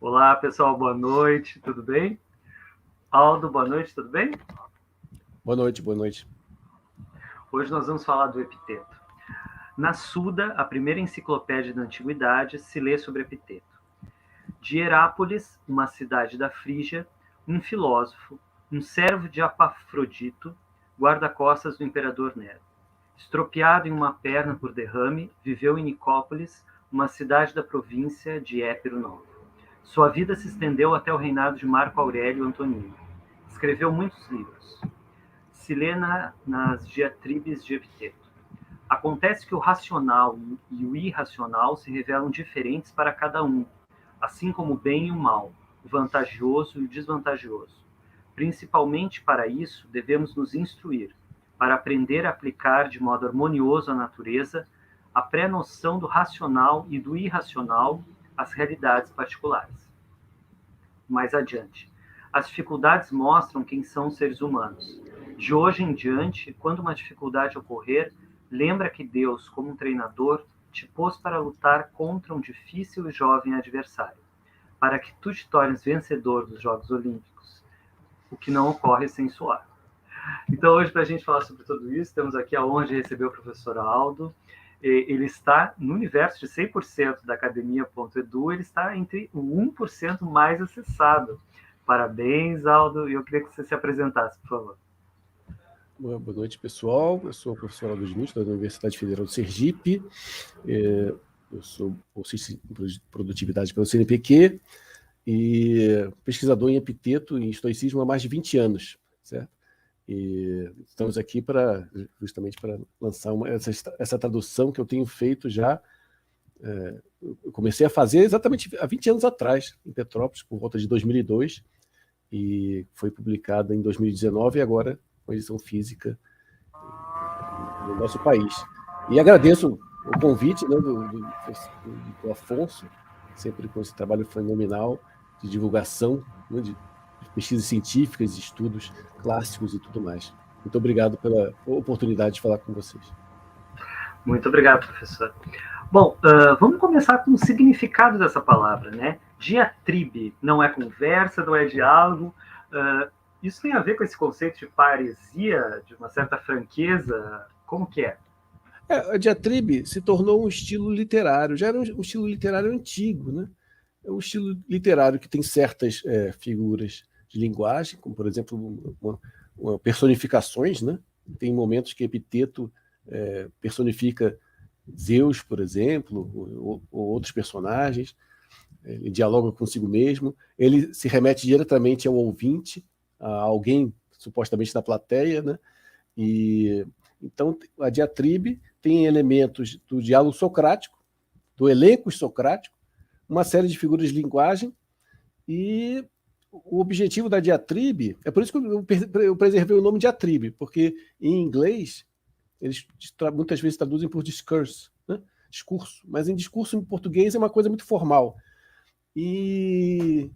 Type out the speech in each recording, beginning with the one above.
Olá, pessoal, boa noite, tudo bem? Aldo, boa noite, tudo bem? Boa noite, boa noite. Hoje nós vamos falar do epiteto. Na Suda, a primeira enciclopédia da antiguidade, se lê sobre epiteto. De Herápolis, uma cidade da Frígia, um filósofo, um servo de Epafrodito, guarda-costas do imperador Nero. Estropiado em uma perna por derrame, viveu em Nicópolis, uma cidade da província de Épiro Novo. Sua vida se estendeu até o reinado de Marco Aurélio Antonino. Escreveu muitos livros. Se lê nas diatribes de Epiteto. Acontece que o racional e o irracional se revelam diferentes para cada um, assim como o bem e o mal, o vantajoso e o desvantajoso. Principalmente para isso, devemos nos instruir, para aprender a aplicar de modo harmonioso à natureza a pré-noção do racional e do irracional às realidades particulares. Mais adiante. As dificuldades mostram quem são os seres humanos. De hoje em diante, quando uma dificuldade ocorrer, lembra que Deus, como um treinador, te pôs para lutar contra um difícil e jovem adversário, para que tu te tornes vencedor dos Jogos Olímpicos, o que não ocorre sem suar. Então, hoje, para a gente falar sobre tudo isso, temos aqui a honra de receber o professor Aldo. Ele está no universo de 100% da academia.edu, ele está entre o 1% mais acessado. Parabéns, Aldo, e eu queria que você se apresentasse, por favor. Boa noite, pessoal. Eu sou o professor Aldo Diniz, da Universidade Federal do Sergipe. Eu sou bolsista em produtividade pelo CNPq e pesquisador em epiteto e estoicismo há mais de 20 anos, certo? E estamos aqui justamente para lançar essa tradução que eu tenho feito já. Eu comecei a fazer exatamente há 20 anos atrás, em Petrópolis, por volta de 2002, e foi publicada em 2019 e agora com edição física no nosso país. E agradeço o convite, né, do Afonso, sempre com esse trabalho fenomenal de divulgação, né, de pesquisas científicas, de estudos clássicos e tudo mais. Muito obrigado pela oportunidade de falar com vocês. Muito obrigado, professor. Bom, vamos começar com o significado dessa palavra, né? Diatribe não é conversa, não é diálogo. Isso tem a ver com esse conceito de paresia, de uma certa franqueza? Como que é? A diatribe se tornou um estilo literário, já era um estilo literário antigo, né? É um estilo literário que tem certas figuras de linguagem, como, por exemplo, personificações, né? Tem momentos que Epiteto personifica Zeus, por exemplo, ou outros personagens. Ele dialoga consigo mesmo. Ele se remete diretamente ao ouvinte, a alguém supostamente na plateia, né? E então a diatribe tem elementos do diálogo socrático, do elenco socrático, uma série de figuras de linguagem, e o objetivo da diatribe, é por isso que eu preservei o nome de diatribe, porque em inglês eles muitas vezes traduzem por discourse, né? Discurso, mas em discurso em português é uma coisa muito formal. E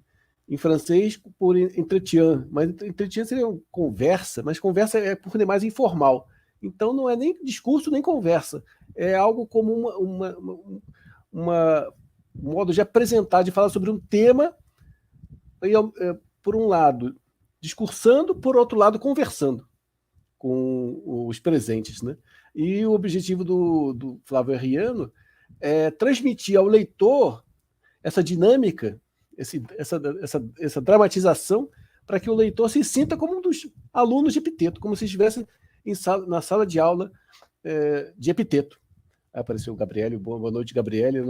em francês por entretien, mas entretien seria conversa, mas conversa é por demais informal. Então não é nem discurso nem conversa, é algo como um modo de apresentar, de falar sobre um tema, e, por um lado discursando, por outro lado conversando com os presentes, né? E o objetivo do Flávio Arriano é transmitir ao leitor essa dinâmica, essa dramatização, para que o leitor se sinta como um dos alunos de Epiteto, como se estivesse na sala de aula de Epiteto. Apareceu o Gabriele, boa noite, Gabriele.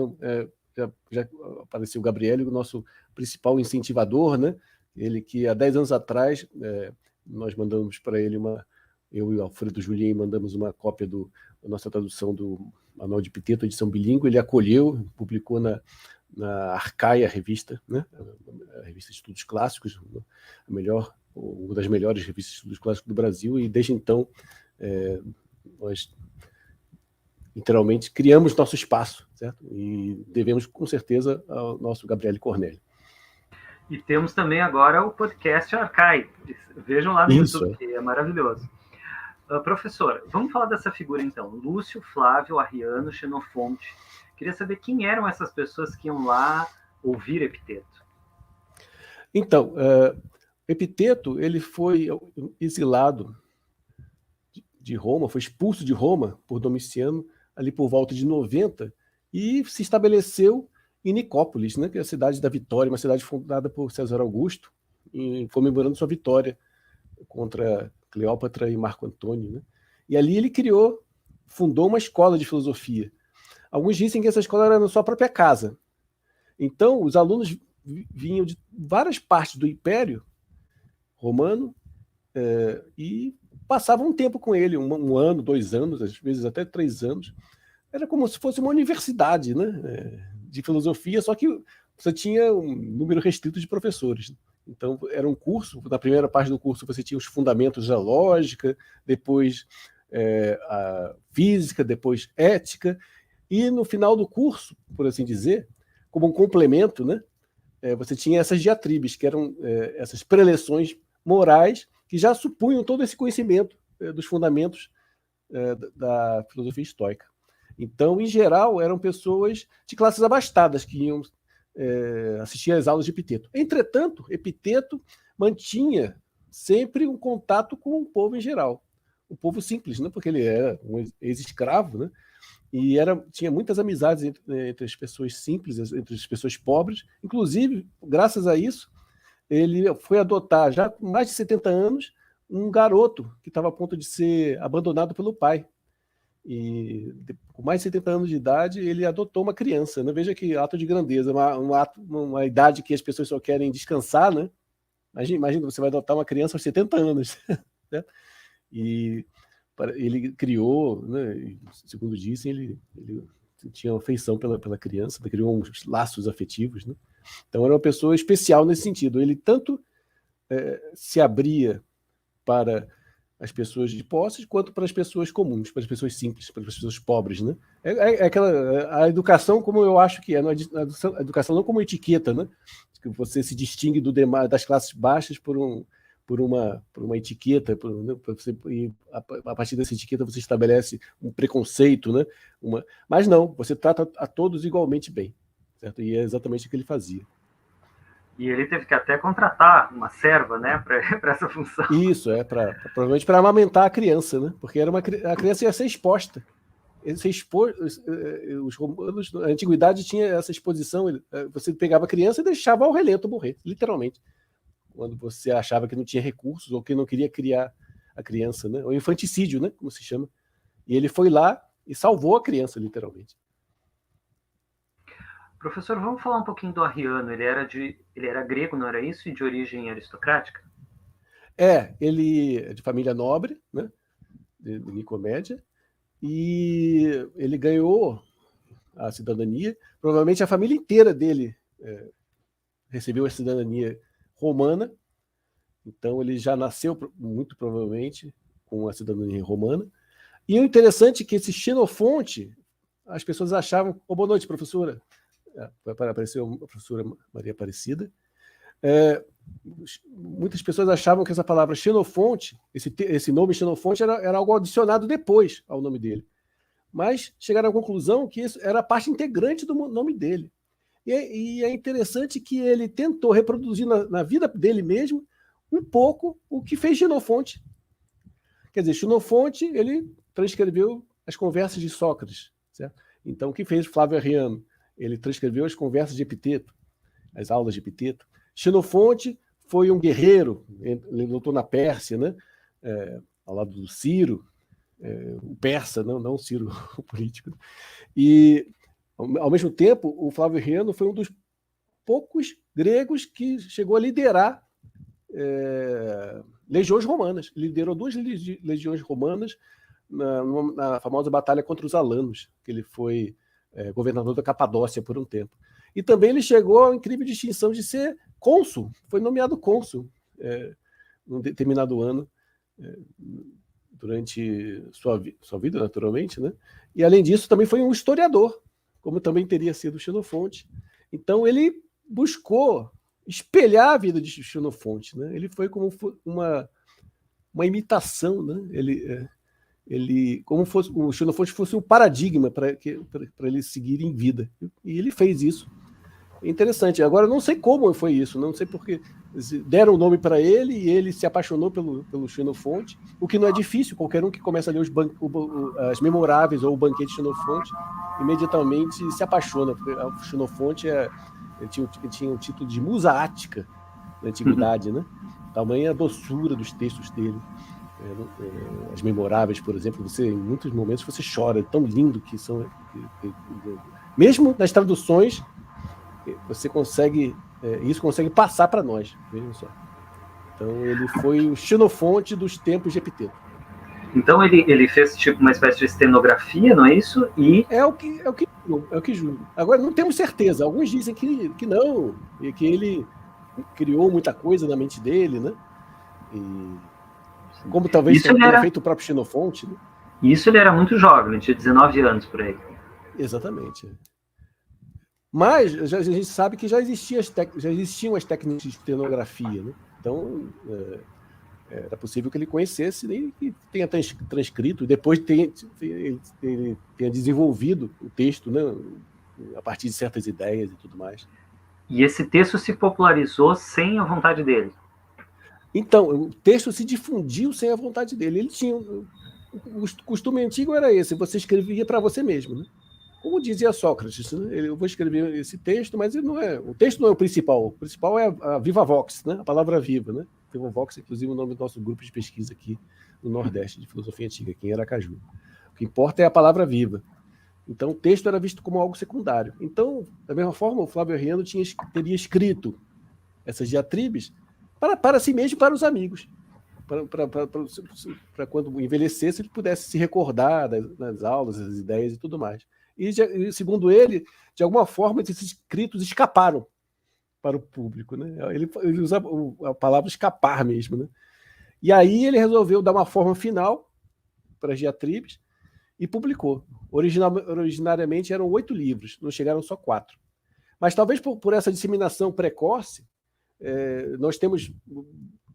Já apareceu o Gabriele, o nosso principal incentivador, né? Ele que há 10 anos atrás nós mandamos para ele eu e o Alfredo Julien mandamos uma cópia da nossa tradução do Manual de Epiteto, edição bilíngue. Ele acolheu, publicou na Arcaia, revista, né? A revista de estudos clássicos, uma das melhores revistas de estudos clássicos do Brasil, e desde então nós literalmente criamos nosso espaço, certo? E devemos com certeza ao nosso Gabriele Cornélio. E temos também agora o podcast Arcai. Vejam lá no YouTube, que é maravilhoso. Professor, vamos falar dessa figura então. Lúcio Flávio Arriano Xenofonte. Queria saber quem eram essas pessoas que iam lá ouvir Epiteto. Então, Epiteto ele foi exilado de Roma, foi expulso de Roma por Domiciano ali por volta de 90 e se estabeleceu em Nicópolis, né, que é a cidade da vitória, uma cidade fundada por César Augusto, comemorando sua vitória contra Cleópatra e Marco Antônio. Né? E ali ele fundou uma escola de filosofia. Alguns dizem que essa escola era na sua própria casa. Então, os alunos vinham de várias partes do Império Romano e passavam um tempo com ele, um ano, 2 anos, às vezes até 3 anos. Era como se fosse uma universidade, né, de filosofia, só que você tinha um número restrito de professores. Então, era um curso, na primeira parte do curso você tinha os fundamentos da lógica, depois a física, depois ética, e no final do curso, por assim dizer, como um complemento, né, você tinha essas diatribes, que eram essas preleções morais que já supunham todo esse conhecimento dos fundamentos da filosofia estoica. Então, em geral, eram pessoas de classes abastadas que iam assistir às aulas de Epiteto. Entretanto, Epiteto mantinha sempre um contato com o povo em geral, o povo simples, né? Porque ele era um ex-escravo, né? E tinha muitas amizades entre as pessoas simples, entre as pessoas pobres. Inclusive, graças a isso, ele foi adotar, já com mais de 70 anos, um garoto que estava a ponto de ser abandonado pelo pai. E com mais de 70 anos de idade, ele adotou uma criança. Né? Veja que ato de grandeza, uma idade que as pessoas só querem descansar. Né? Imagina, você vai adotar uma criança aos 70 anos. Né? E ele criou, né, segundo dizem, ele tinha afeição pela criança, criou uns laços afetivos. Né? Então era uma pessoa especial nesse sentido. Ele tanto se abria para as pessoas de posses quanto para as pessoas comuns, para as pessoas simples, para as pessoas pobres. Né? A educação, como eu acho que é, a educação não como etiqueta, né? Que você se distingue das classes baixas por uma etiqueta, e a partir dessa etiqueta você estabelece um preconceito, né? Mas não, você trata a todos igualmente bem, certo? E é exatamente o que ele fazia. E ele teve que até contratar uma serva, né, para essa função. Isso, provavelmente para amamentar a criança, né? Porque a criança ia ser exposta. Os romanos, na antiguidade tinha essa exposição, você pegava a criança e deixava ao relento morrer, literalmente. Quando você achava que não tinha recursos ou que não queria criar a criança, né? O infanticídio, né? Como se chama. E ele foi lá e salvou a criança, literalmente. Professor, vamos falar um pouquinho do Arriano. Ele era grego, não era isso? E de origem aristocrática? Ele é de família nobre, né? De Nicomédia, e ele ganhou a cidadania. Provavelmente a família inteira dele recebeu a cidadania romana, então ele já nasceu, muito provavelmente, com a cidadania romana. E o interessante é que esse Xenofonte, as pessoas achavam... Boa noite, professora. Apareceu a professora Maria Aparecida. Muitas pessoas achavam que essa palavra Xenofonte, esse nome Xenofonte, era algo adicionado depois ao nome dele. Mas chegaram à conclusão que isso era parte integrante do nome dele. E é interessante que ele tentou reproduzir na vida dele mesmo um pouco o que fez Xenofonte. Quer dizer, Xenofonte, ele transcreveu as conversas de Sócrates. Certo? Então, o que fez Flávio Arriano? Ele transcreveu as conversas de Epiteto, as aulas de Epiteto. Xenofonte foi um guerreiro, ele lutou na Pérsia, né? Ao lado do Ciro, o persa, não o Ciro, o político. E, ao mesmo tempo, o Flávio Arriano foi um dos poucos gregos que chegou a liderar legiões romanas. Ele liderou 2 legiões romanas na famosa batalha contra os alanos, que ele foi governador da Capadócia por um tempo. E também ele chegou à incrível distinção de ser cônsul, foi nomeado cônsul num determinado ano, durante sua vida, naturalmente, né? E, além disso, também foi um historiador, como também teria sido Xenofonte. Então, ele buscou espelhar a vida de Xenofonte. Né? Ele foi como uma imitação, né? Ele como fosse o Xenofonte fosse um paradigma para ele seguir em vida. E ele fez isso. interessante. Agora, não sei como foi isso, não sei porque deram o nome para ele e ele se apaixonou pelo Xenofonte, o que não é difícil, qualquer um que começa a ler as memoráveis ou o banquete de Xenofonte, imediatamente se apaixona, porque o Xenofonte tinha um título de musa ática na antiguidade, né? Tamanha a doçura dos textos dele. As memoráveis, por exemplo, em muitos momentos você chora, é tão lindo que são. Mesmo nas traduções, você consegue, isso consegue passar para nós, vejam só. Então ele foi o Xenofonte dos tempos de Epiteto. Então ele fez tipo uma espécie de estenografia, não é isso? E é o que julgo. Agora não temos certeza. Alguns dizem que não, e que ele criou muita coisa na mente dele, né? E como talvez tenha feito o próprio Xenofonte, né? Isso ele era muito jovem, ele tinha 19 anos por aí. Exatamente. Mas a gente sabe que já existiam as técnicas de estenografia, né? Então era possível que ele conhecesse e que tenha transcrito, e depois ele tenha desenvolvido o texto, né? A partir de certas ideias e tudo mais. E esse texto se popularizou sem a vontade dele? Então, o texto se difundiu sem a vontade dele. Ele tinha... O costume antigo era esse, você escrevia para você mesmo, né? Como dizia Sócrates, né? Eu vou escrever esse texto, mas o texto não é o principal. O principal é a viva vox, né? A palavra viva, né? Viva vox, inclusive, o nome do nosso grupo de pesquisa aqui no Nordeste de Filosofia Antiga, aqui em Aracaju. O que importa é a palavra viva. Então, o texto era visto como algo secundário. Então, da mesma forma, o Flávio Arriano teria escrito essas diatribes para si mesmo e para os amigos. Para quando envelhecesse, ele pudesse se recordar das aulas, das ideias e tudo mais. E, segundo ele, de alguma forma, esses escritos escaparam para o público, né? Ele usa a palavra escapar mesmo, né? E aí ele resolveu dar uma forma final para as diatribes e publicou. Originariamente eram 8 livros, não chegaram só 4. Mas talvez por essa disseminação precoce, nós temos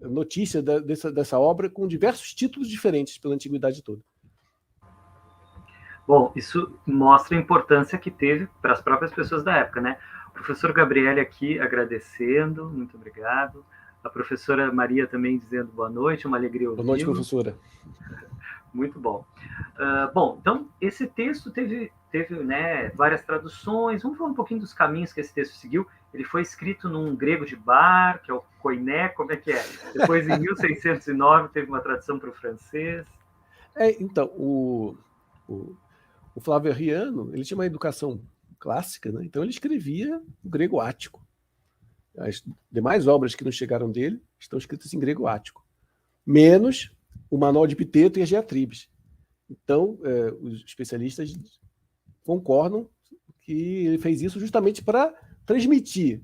notícia dessa obra com diversos títulos diferentes pela antiguidade toda. Bom, isso mostra a importância que teve para as próprias pessoas da época, né? O professor Gabriele aqui agradecendo, muito obrigado. A professora Maria também dizendo boa noite, uma alegria ouvi-lo. Boa noite, professora. Muito bom. Bom, então, esse texto teve né, várias traduções. Vamos falar um pouquinho dos caminhos que esse texto seguiu. Ele foi escrito num grego de bar, que é o koiné, como é que é? Depois, em 1609, teve uma tradução para o francês. Então, o Flávio Arriano, ele tinha uma educação clássica, né? Então ele escrevia o grego ático. As demais obras que não chegaram dele estão escritas em grego ático, menos o Manual de Epiteto e as diatribes. Então, os especialistas concordam que ele fez isso justamente para transmitir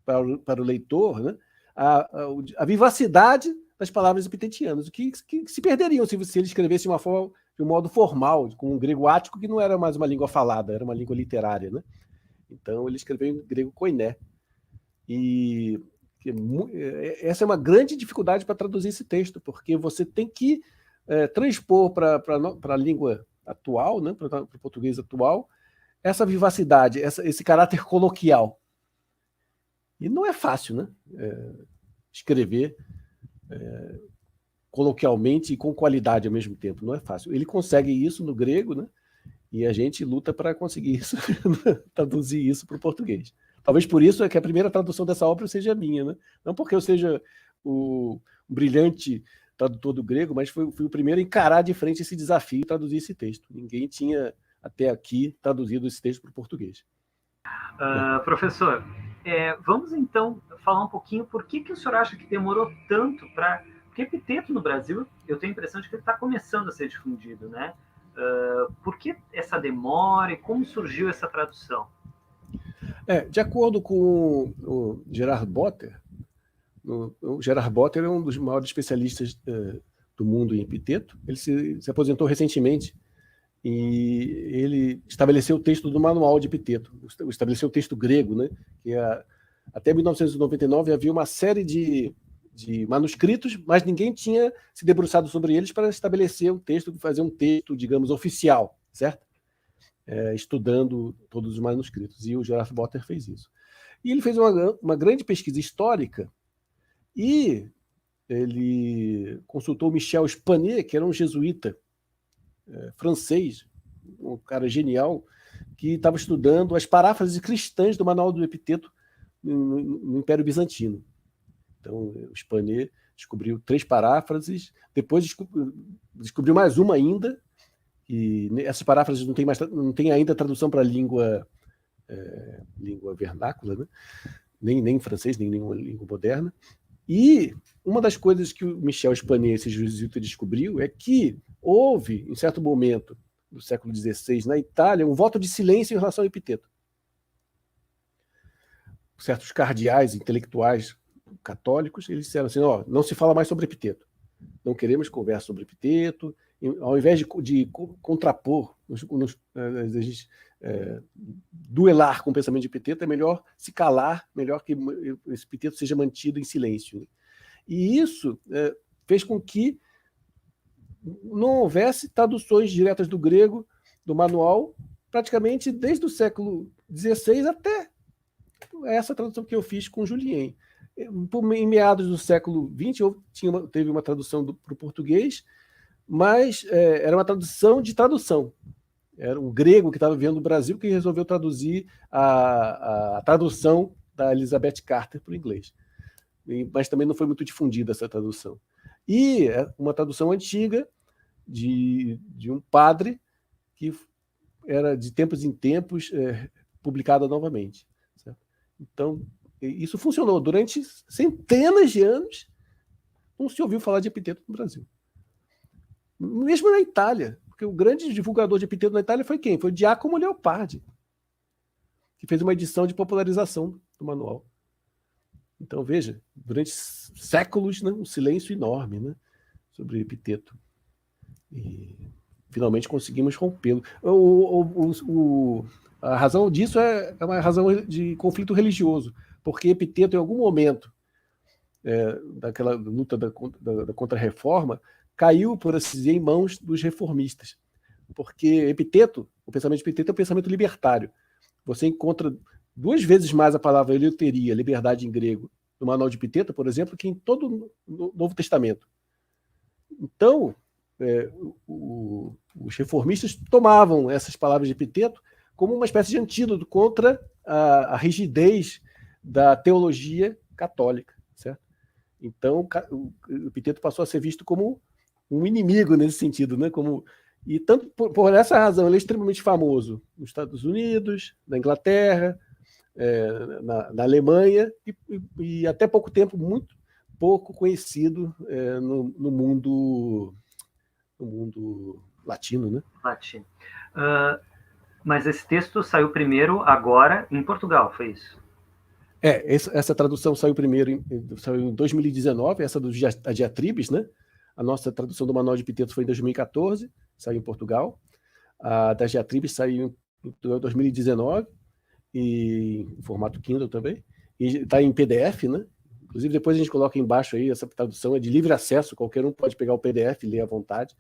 para o leitor, né, a vivacidade das palavras epitetianas, o que se perderiam se ele escrevesse de um modo formal, com um grego ático, que não era mais uma língua falada, era uma língua literária, né? Então, ele escreveu em grego koiné. E essa é uma grande dificuldade para traduzir esse texto, porque você tem que transpor para a língua atual, né, para o português atual, essa vivacidade, esse caráter coloquial. E não é fácil, né? Escrever coloquialmente e com qualidade ao mesmo tempo. Não é fácil. Ele consegue isso no grego, né? E a gente luta para conseguir isso, traduzir isso para o português. Talvez por isso é que a primeira tradução dessa obra seja minha, né? Não porque eu seja o brilhante tradutor do grego, mas fui o primeiro a encarar de frente esse desafio e traduzir esse texto. Ninguém tinha, até aqui, traduzido esse texto para o português. Professor, vamos então falar um pouquinho por que o senhor acha que demorou tanto para... Porque Epiteto no Brasil, eu tenho a impressão de que ele está começando a ser difundido, né? Por que essa demora e como surgiu essa tradução? De acordo com o Gerard Botter, o Gerard Botter é um dos maiores especialistas do mundo em epiteto. Ele se aposentou recentemente e ele estabeleceu o texto do manual de epiteto, estabeleceu o texto grego, né? Que até 1999 havia uma série de manuscritos, mas ninguém tinha se debruçado sobre eles para estabelecer um texto, fazer um texto, digamos, oficial, certo? Estudando todos os manuscritos. E o Gerard Botter fez isso. E ele fez uma grande pesquisa histórica e ele consultou Michel Spanet, que era um jesuíta francês, um cara genial, que estava estudando as paráfrases cristãs do Manual do Epiteto no Império Bizantino. Então, o Spanet descobriu 3 paráfrases, depois descobriu mais uma ainda, e essas paráfrases não tem ainda tradução para língua vernácula, né? nem em francês, nem nenhuma língua moderna. E uma das coisas que o Michel Spanet, esse jesuíta, descobriu é que houve, em certo momento do século XVI, na Itália, um voto de silêncio em relação ao epiteto. Certos cardeais intelectuais católicos, eles disseram assim, não se fala mais sobre epiteto. Não queremos conversa sobre epiteto. Ao invés de contrapor, duelar com o pensamento de epiteto, é melhor se calar, melhor que esse epiteto seja mantido em silêncio. E isso fez com que não houvesse traduções diretas do grego, do manual, praticamente desde o século XVI até essa tradução que eu fiz com Julien. Em meados do século XX, teve uma tradução para o português, mas era uma tradução de tradução. Era um grego que estava vivendo no Brasil que resolveu traduzir a tradução da Elizabeth Carter para o inglês. Mas também não foi muito difundida essa tradução. E uma tradução antiga de um padre que era de tempos em tempos publicada novamente. Certo? Então, isso funcionou. Durante centenas de anos, não se ouviu falar de epiteto no Brasil. Mesmo na Itália, porque o grande divulgador de epiteto na Itália foi quem? Foi o Giacomo Leopardi, que fez uma edição de popularização do manual. Então, veja, durante séculos, né, um silêncio enorme, né, sobre epiteto. E finalmente conseguimos rompê-lo. A razão disso é uma razão de conflito religioso, porque epiteto, em algum momento daquela luta da Contra-Reforma, caiu, por assim dizer, em mãos dos reformistas. Porque epiteto, o pensamento de epiteto é um pensamento libertário. Você encontra 2 vezes mais a palavra eleuteria, liberdade em grego, no Manual de Epiteto, por exemplo, que em todo o Novo Testamento. Então, os reformistas tomavam essas palavras de epiteto como uma espécie de antídoto contra a rigidez da teologia católica. Certo? Então, o epiteto passou a ser visto como um inimigo nesse sentido, né? E tanto por essa razão ele é extremamente famoso nos Estados Unidos, na Inglaterra, na Alemanha e até pouco tempo muito pouco conhecido no mundo latino, né? Latino. Mas esse texto saiu primeiro agora em Portugal, foi isso? Essa tradução saiu primeiro, saiu em 2019, essa do Diatribes, né? A nossa tradução do Manual de Epiteto foi em 2014, saiu em Portugal. A da Diatribes saiu em 2019, e em formato Kindle também. E está em PDF, né? Inclusive, depois a gente coloca embaixo aí, essa tradução é de livre acesso, qualquer um pode pegar o PDF e ler à vontade.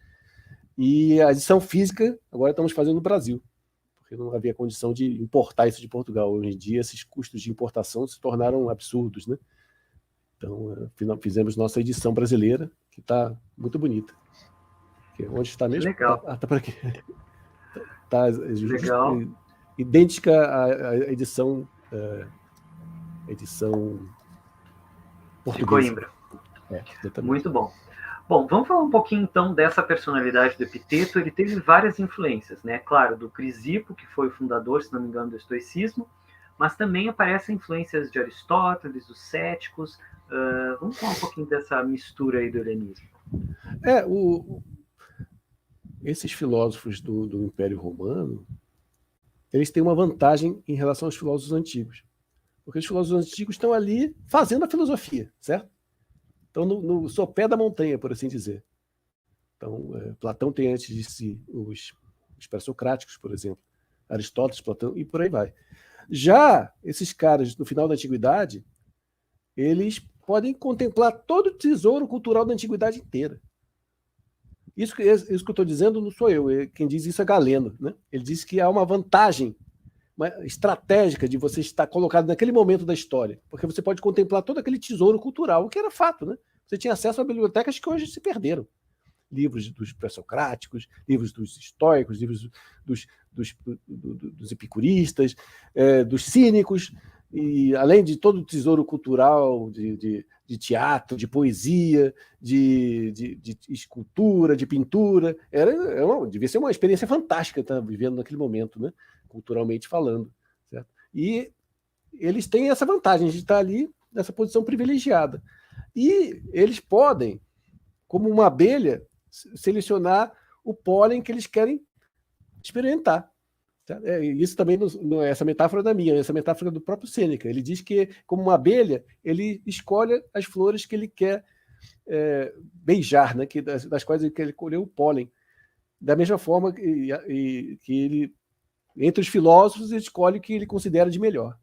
E a edição física, agora estamos fazendo no Brasil, porque não havia condição de importar isso de Portugal. Hoje em dia, esses custos de importação se tornaram absurdos, né? Então, fizemos nossa edição brasileira, que está muito bonita. Onde está mesmo? Legal. Está por aqui. Está legal. Idêntica à edição portuguesa. De Coimbra. Muito bom. Bom, vamos falar um pouquinho então dessa personalidade do Epiteto. Ele teve várias influências, né? Claro, do Crisipo, que foi o fundador, se não me engano, do estoicismo, mas também aparecem influências de Aristóteles, dos céticos. Vamos falar um pouquinho dessa mistura aí do helenismo. Esses filósofos do Império Romano, eles têm uma vantagem em relação aos filósofos antigos. Porque os filósofos antigos estão ali fazendo a filosofia, certo? Estão no sopé da montanha, por assim dizer. Então, Platão tem antes de si os pré-socráticos, por exemplo, Aristóteles, Platão, e por aí vai. Já esses caras, no final da Antiguidade, eles podem contemplar todo o tesouro cultural da Antiguidade inteira. Isso que eu estou dizendo não sou eu. Quem diz isso é Galeno, né? Ele diz que há uma vantagem estratégica de você estar colocado naquele momento da história, porque você pode contemplar todo aquele tesouro cultural, o que era fato, né? Você tinha acesso a bibliotecas que hoje se perderam. Livros dos pré-socráticos, livros dos estoicos, livros dos epicuristas, dos cínicos, e além de todo o tesouro cultural de teatro, de poesia, de escultura, de pintura. Devia ser uma experiência fantástica estar vivendo naquele momento, né? Culturalmente falando. Certo? E eles têm essa vantagem de estar ali nessa posição privilegiada. E eles podem, como uma abelha, selecionar o pólen que eles querem experimentar. Isso também não é essa metáfora da minha, essa metáfora do próprio Sêneca. Ele diz que, como uma abelha, ele escolhe as flores que ele quer beijar, né? Das quais ele quer colher o pólen. Da mesma forma que ele, entre os filósofos, ele escolhe o que ele considera de melhor.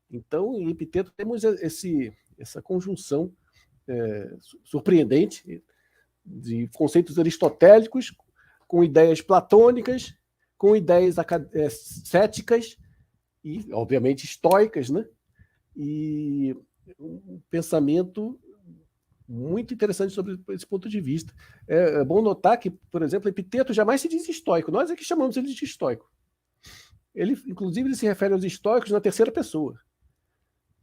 Então, em Epiteto, temos essa conjunção surpreendente de conceitos aristotélicos com ideias platônicas, com ideias céticas e, obviamente, estoicas, né? E um pensamento muito interessante sobre esse ponto de vista. É bom notar que, por exemplo, Epiteto jamais se diz estoico. Nós é que chamamos ele de estoico. Inclusive, ele se refere aos estoicos na terceira pessoa.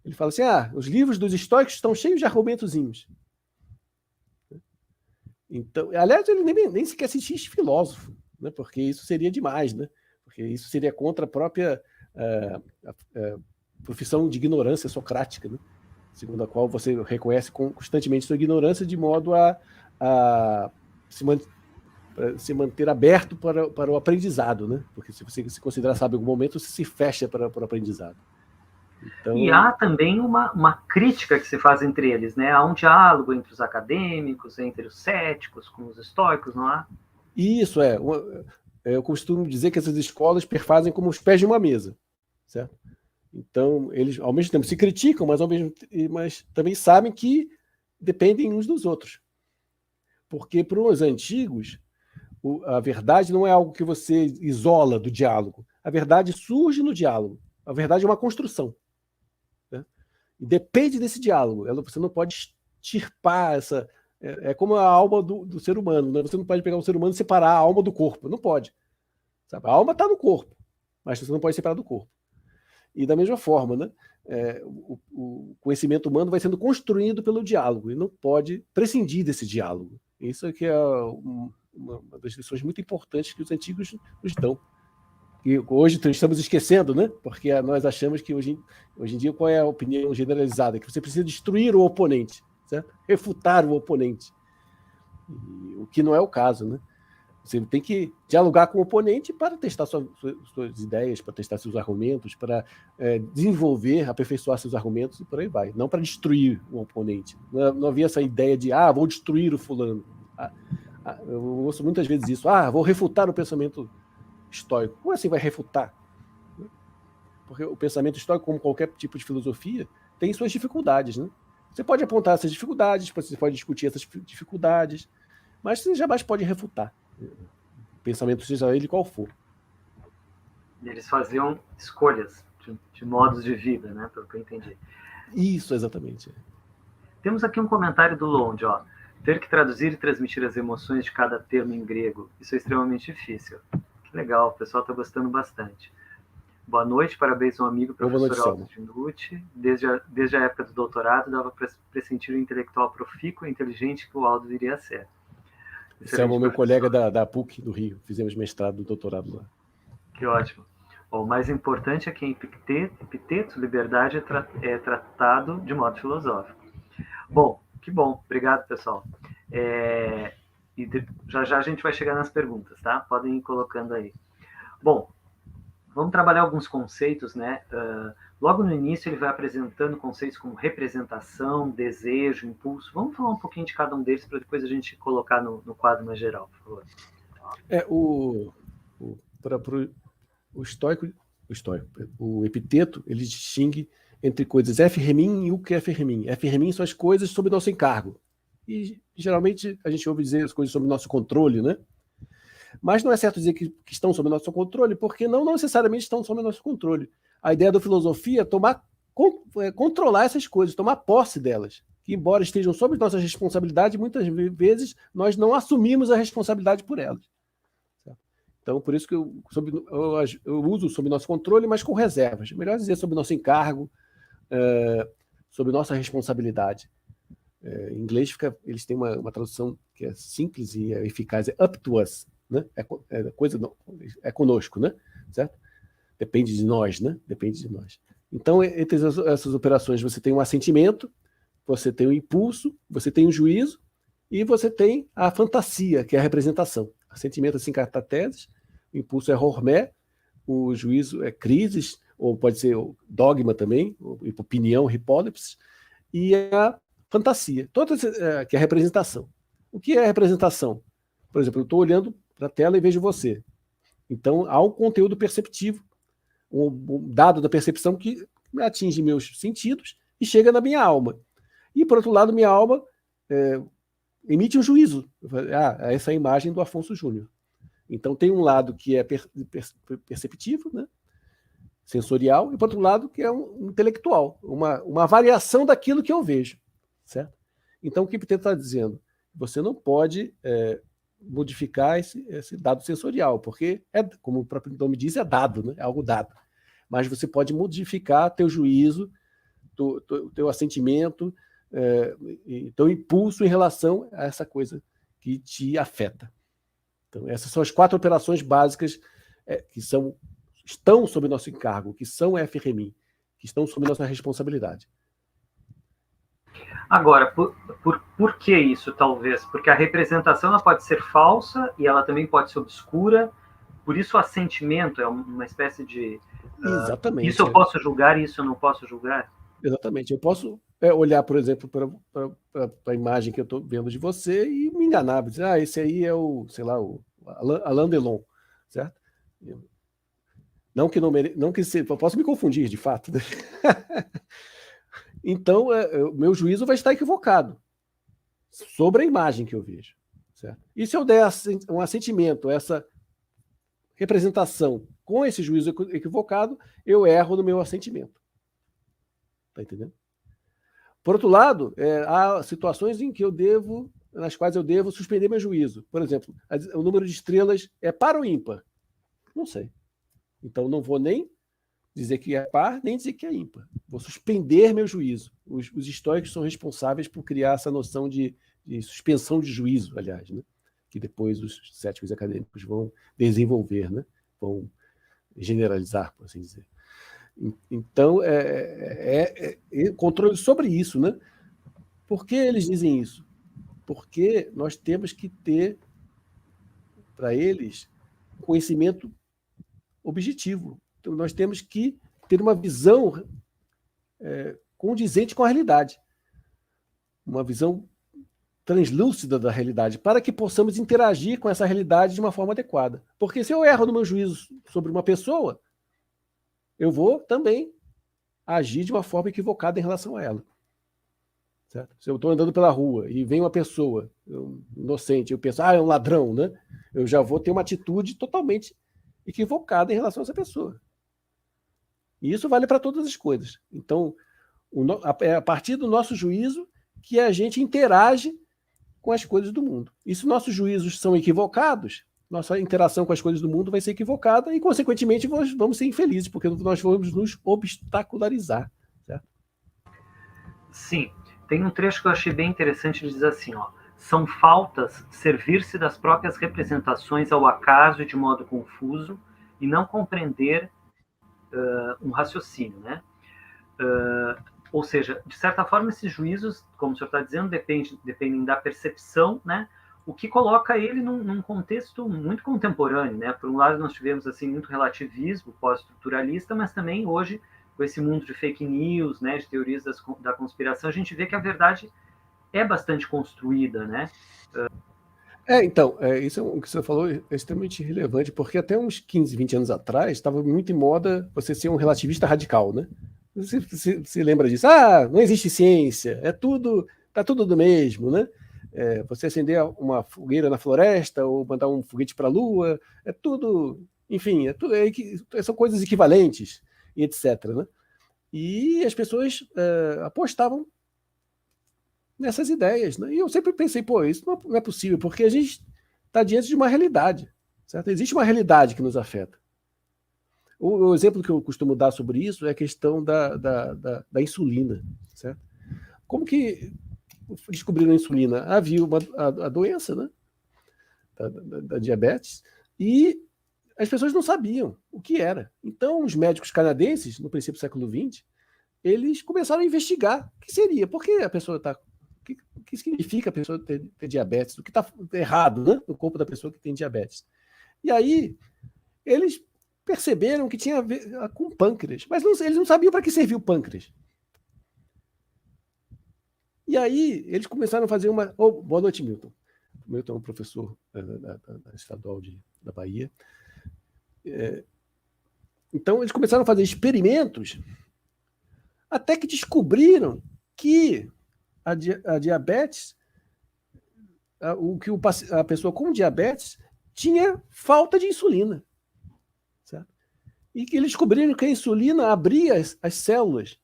Ele fala assim, os livros dos estoicos estão cheios de argumentozinhos. Então, aliás, ele nem sequer se diz filósofo, né? Porque isso seria demais, né? Porque isso seria contra a própria profissão de ignorância socrática, né? Segundo a qual você reconhece constantemente sua ignorância de modo a se manter aberto para o aprendizado, né? Porque se você se considerar sábio em algum momento, você se fecha para o aprendizado. Então... E há também uma crítica que se faz entre eles, né? Há um diálogo entre os acadêmicos, entre os céticos, com os estoicos, não há? Isso eu costumo dizer que essas escolas perfazem como os pés de uma mesa, certo? Então, eles, ao mesmo tempo, se criticam, mas também sabem que dependem uns dos outros. Porque, para os antigos, a verdade não é algo que você isola do diálogo. A verdade surge no diálogo. A verdade é uma construção. Né? E depende desse diálogo. Você não pode extirpar essa... É como a alma do ser humano. Né? Você não pode pegar um ser humano e separar a alma do corpo. Não pode. Sabe? A alma está no corpo, mas você não pode separar do corpo. E da mesma forma, né? O conhecimento humano vai sendo construído pelo diálogo e não pode prescindir desse diálogo. Isso é que é uma das lições muito importantes que os antigos nos dão. E hoje estamos esquecendo, né? Porque nós achamos que hoje em dia qual é a opinião generalizada? Que você precisa destruir o oponente, certo? Refutar o oponente. O que não é o caso, né? Você tem que dialogar com o oponente para testar suas ideias, para testar seus argumentos, para desenvolver, aperfeiçoar seus argumentos e por aí vai. Não para destruir o oponente. Não havia essa ideia de, vou destruir o fulano. Eu ouço muitas vezes isso. Vou refutar o pensamento estoico. Como assim vai refutar? Porque o pensamento estoico, como qualquer tipo de filosofia, tem suas dificuldades, né? Você pode apontar essas dificuldades, você pode discutir essas dificuldades, mas você jamais pode refutar. O pensamento, seja ele qual for. Eles faziam escolhas de modos de vida, né? Pelo que eu entendi. Isso, exatamente. Temos aqui um comentário do Londe, ó. Ter que traduzir e transmitir as emoções de cada termo em grego. Isso é extremamente difícil. Que legal, o pessoal está gostando bastante. Boa noite, parabéns ao amigo professor Aldo Dinucci. Desde a época do doutorado, dava para pressentir o intelectual profícuo e inteligente que o Aldo viria a ser. Esse é o meu colega da PUC do Rio. Fizemos mestrado e doutorado lá. Que ótimo. O mais importante é que em Epiteto, liberdade é tratado de modo filosófico. Bom, que bom. Obrigado, pessoal. E já a gente vai chegar nas perguntas, tá? Podem ir colocando aí. Bom, vamos trabalhar alguns conceitos, né? Logo no início ele vai apresentando conceitos como representação, desejo, impulso. Vamos falar um pouquinho de cada um deles para depois a gente colocar no quadro mais geral, por favor. O Epiteto, ele distingue entre coisas F-remin e UQ-F-remin. F-remin são as coisas sob nosso encargo. E geralmente a gente ouve dizer as coisas sob nosso controle, né? Mas não é certo dizer que estão sob nosso controle, porque não necessariamente estão sob nosso controle. A ideia da filosofia é controlar essas coisas, tomar posse delas, que embora estejam sob nossa responsabilidade, muitas vezes nós não assumimos a responsabilidade por elas. Então, por isso que eu uso sob nosso controle, mas com reservas. Melhor dizer sob nosso encargo, sob nossa responsabilidade. Em inglês, eles têm uma tradução que é simples e eficaz, é up to us, né? É conosco, né? Certo? Depende de nós, né? Depende de nós. Então, entre essas operações, você tem um assentimento, você tem o impulso, você tem o juízo e você tem a fantasia, que é a representação. Assentimento é sincartateses, o impulso é hormé, o juízo é crises, ou pode ser dogma também, opinião, hipólipsis, e a fantasia, que é a representação. O que é a representação? Por exemplo, eu estou olhando para a tela e vejo você. Então, há um conteúdo perceptivo, um dado da percepção que atinge meus sentidos e chega na minha alma. E, por outro lado, minha alma emite um juízo. Essa é a imagem do Afonso Júnior. Então, tem um lado que é perceptivo, né? Sensorial, e, por outro lado, que é um intelectual, uma variação daquilo que eu vejo. Certo? Então, o que Epiteto está dizendo? Você não pode modificar esse dado sensorial, porque, como o próprio nome diz, é dado, né? É algo dado. Mas você pode modificar teu juízo, teu assentimento, teu impulso em relação a essa coisa que te afeta. Então, essas são as 4 operações básicas que estão sob nosso encargo, que são FRMI, que estão sob nossa responsabilidade. Agora, por que isso, talvez? Porque a representação ela pode ser falsa e ela também pode ser obscura, por isso o assentimento é uma espécie de... Exatamente. Isso eu posso julgar e isso eu não posso julgar? Exatamente. Eu posso olhar, por exemplo, para a imagem que eu estou vendo de você e me enganar, dizer, esse aí é o Alain Delon, certo? Não que eu posso me confundir, de fato, né? Então, o meu juízo vai estar equivocado sobre a imagem que eu vejo. Certo? E se eu der um assentimento, essa representação com esse juízo equivocado, eu erro no meu assentimento. Está entendendo? Por outro lado, há situações nas quais eu devo suspender meu juízo. Por exemplo, o número de estrelas é par ou ímpar? Não sei. Então, não vou nem dizer que é par, nem dizer que é ímpar. Vou suspender meu juízo. Os estoicos são responsáveis por criar essa noção de suspensão de juízo, aliás, né? Que depois os céticos acadêmicos vão desenvolver, né? Vão generalizar, por assim dizer. Então, controle sobre isso, né? Por que eles dizem isso? Porque nós temos que ter, para eles, conhecimento objetivo. Então, nós temos que ter uma visão condizente com a realidade. Uma visão translúcida da realidade, para que possamos interagir com essa realidade de uma forma adequada. Porque se eu erro no meu juízo sobre uma pessoa, eu vou também agir de uma forma equivocada em relação a ela. Certo? Se eu estou andando pela rua e vem uma pessoa inocente, eu penso, é um ladrão, né? Eu já vou ter uma atitude totalmente equivocada em relação a essa pessoa. E isso vale para todas as coisas. Então, é a partir do nosso juízo que a gente interage com as coisas do mundo. E se nossos juízos são equivocados, nossa interação com as coisas do mundo vai ser equivocada e, consequentemente, vamos ser infelizes, porque nós vamos nos obstacularizar. Certo? Sim. Tem um trecho que eu achei bem interessante, ele diz assim, são faltas servir-se das próprias representações ao acaso e de modo confuso e não compreender um raciocínio, né? Ou seja, de certa forma, esses juízos, como o senhor está dizendo, dependem da percepção, né? O que coloca ele num contexto muito contemporâneo, né? Por um lado, nós tivemos assim muito relativismo pós-estruturalista, mas também hoje, com esse mundo de fake news, né, de teorias da conspiração, a gente vê que a verdade é bastante construída, né? Então, isso o que você falou é extremamente relevante, porque até uns 15, 20 anos atrás estava muito em moda você ser um relativista radical, né? Você se lembra disso? Não existe ciência, tá tudo do mesmo, né? você acender uma fogueira na floresta ou mandar um foguete para a Lua, é tudo, enfim, são coisas equivalentes e etc. Né? E as pessoas apostavam nessas ideias. Né? E eu sempre pensei, pô, isso não é possível, porque a gente está diante de uma realidade. Certo? Existe uma realidade que nos afeta. O exemplo que eu costumo dar sobre isso é a questão da insulina. Certo? Como que descobriram a insulina? Havia a doença, né? da diabetes, e as pessoas não sabiam o que era. Então, os médicos canadenses, no princípio do século XX, eles começaram a investigar o que seria, por que a pessoa está... O que significa a pessoa ter diabetes? O que está errado, né, no corpo da pessoa que tem diabetes? E aí, eles perceberam que tinha a ver com o pâncreas, mas eles não sabiam para que servia o pâncreas. E aí, eles começaram a fazer uma... boa noite, Milton. O Milton é um professor da Estadual da Bahia. Então, eles começaram a fazer experimentos até que descobriram que a diabetes, a pessoa com diabetes tinha falta de insulina. Certo? E que eles descobriram que a insulina abria as células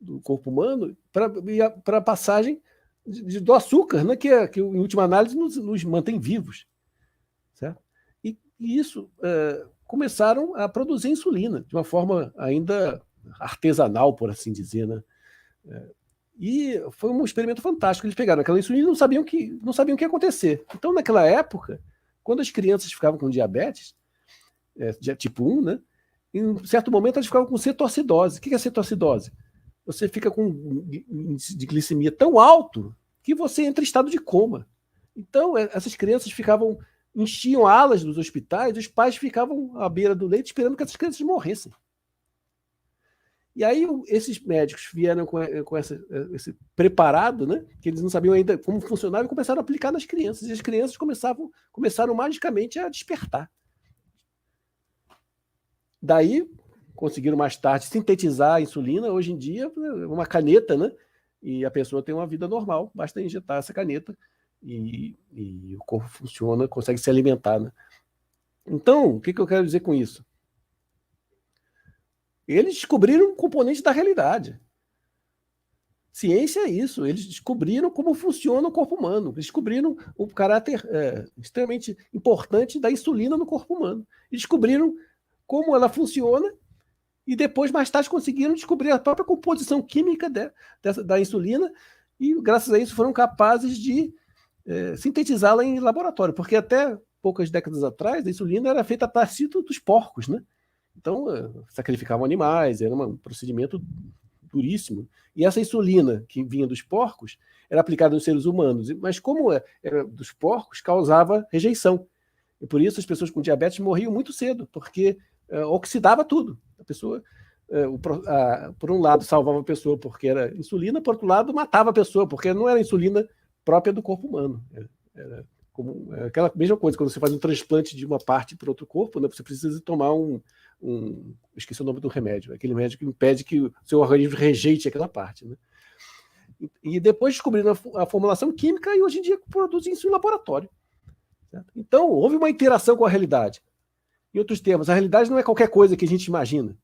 do corpo humano para a passagem do açúcar, né, que em última análise nos mantém vivos. Certo? E isso começaram a produzir insulina de uma forma ainda artesanal, por assim dizer. Né? E foi um experimento fantástico. Eles pegaram aquela insulina e não sabiam o que ia acontecer. Então, naquela época, quando as crianças ficavam com diabetes, tipo 1, né, em um certo momento elas ficavam com cetoacidose. O que é cetoacidose? Você fica com um índice de glicemia tão alto que você entra em estado de coma. Então, essas crianças enchiam alas dos hospitais, os pais ficavam à beira do leito esperando que essas crianças morressem. E aí esses médicos vieram com esse preparado, né, que eles não sabiam ainda como funcionava, e começaram a aplicar nas crianças. E as crianças começaram magicamente a despertar. Daí, conseguiram mais tarde sintetizar a insulina. Hoje em dia, uma caneta, né, e a pessoa tem uma vida normal. Basta injetar essa caneta e o corpo funciona, consegue se alimentar. Né? Então, o que eu quero dizer com isso? Eles descobriram um componente da realidade. Ciência é isso. Eles descobriram como funciona o corpo humano. Eles descobriram o caráter extremamente importante da insulina no corpo humano. E descobriram como ela funciona e depois, mais tarde, conseguiram descobrir a própria composição química da insulina e, graças a isso, foram capazes de sintetizá-la em laboratório. Porque até poucas décadas atrás, a insulina era feita a partir dos porcos, né? Então, sacrificavam animais, era um procedimento duríssimo. E essa insulina que vinha dos porcos era aplicada nos seres humanos, mas como era dos porcos, causava rejeição. E por isso as pessoas com diabetes morriam muito cedo, porque oxidava tudo. A pessoa, por um lado, salvava a pessoa porque era insulina, por outro lado, matava a pessoa, porque não era insulina própria do corpo humano. Era aquela mesma coisa, quando você faz um transplante de uma parte para outro corpo, né, você precisa tomar esqueci o nome do remédio, aquele remédio que impede que o seu organismo rejeite aquela parte. Né? E depois descobriram a formulação química e hoje em dia produzem isso em laboratório. Certo? Então, houve uma interação com a realidade. Em outros termos, a realidade não é qualquer coisa que a gente imagina.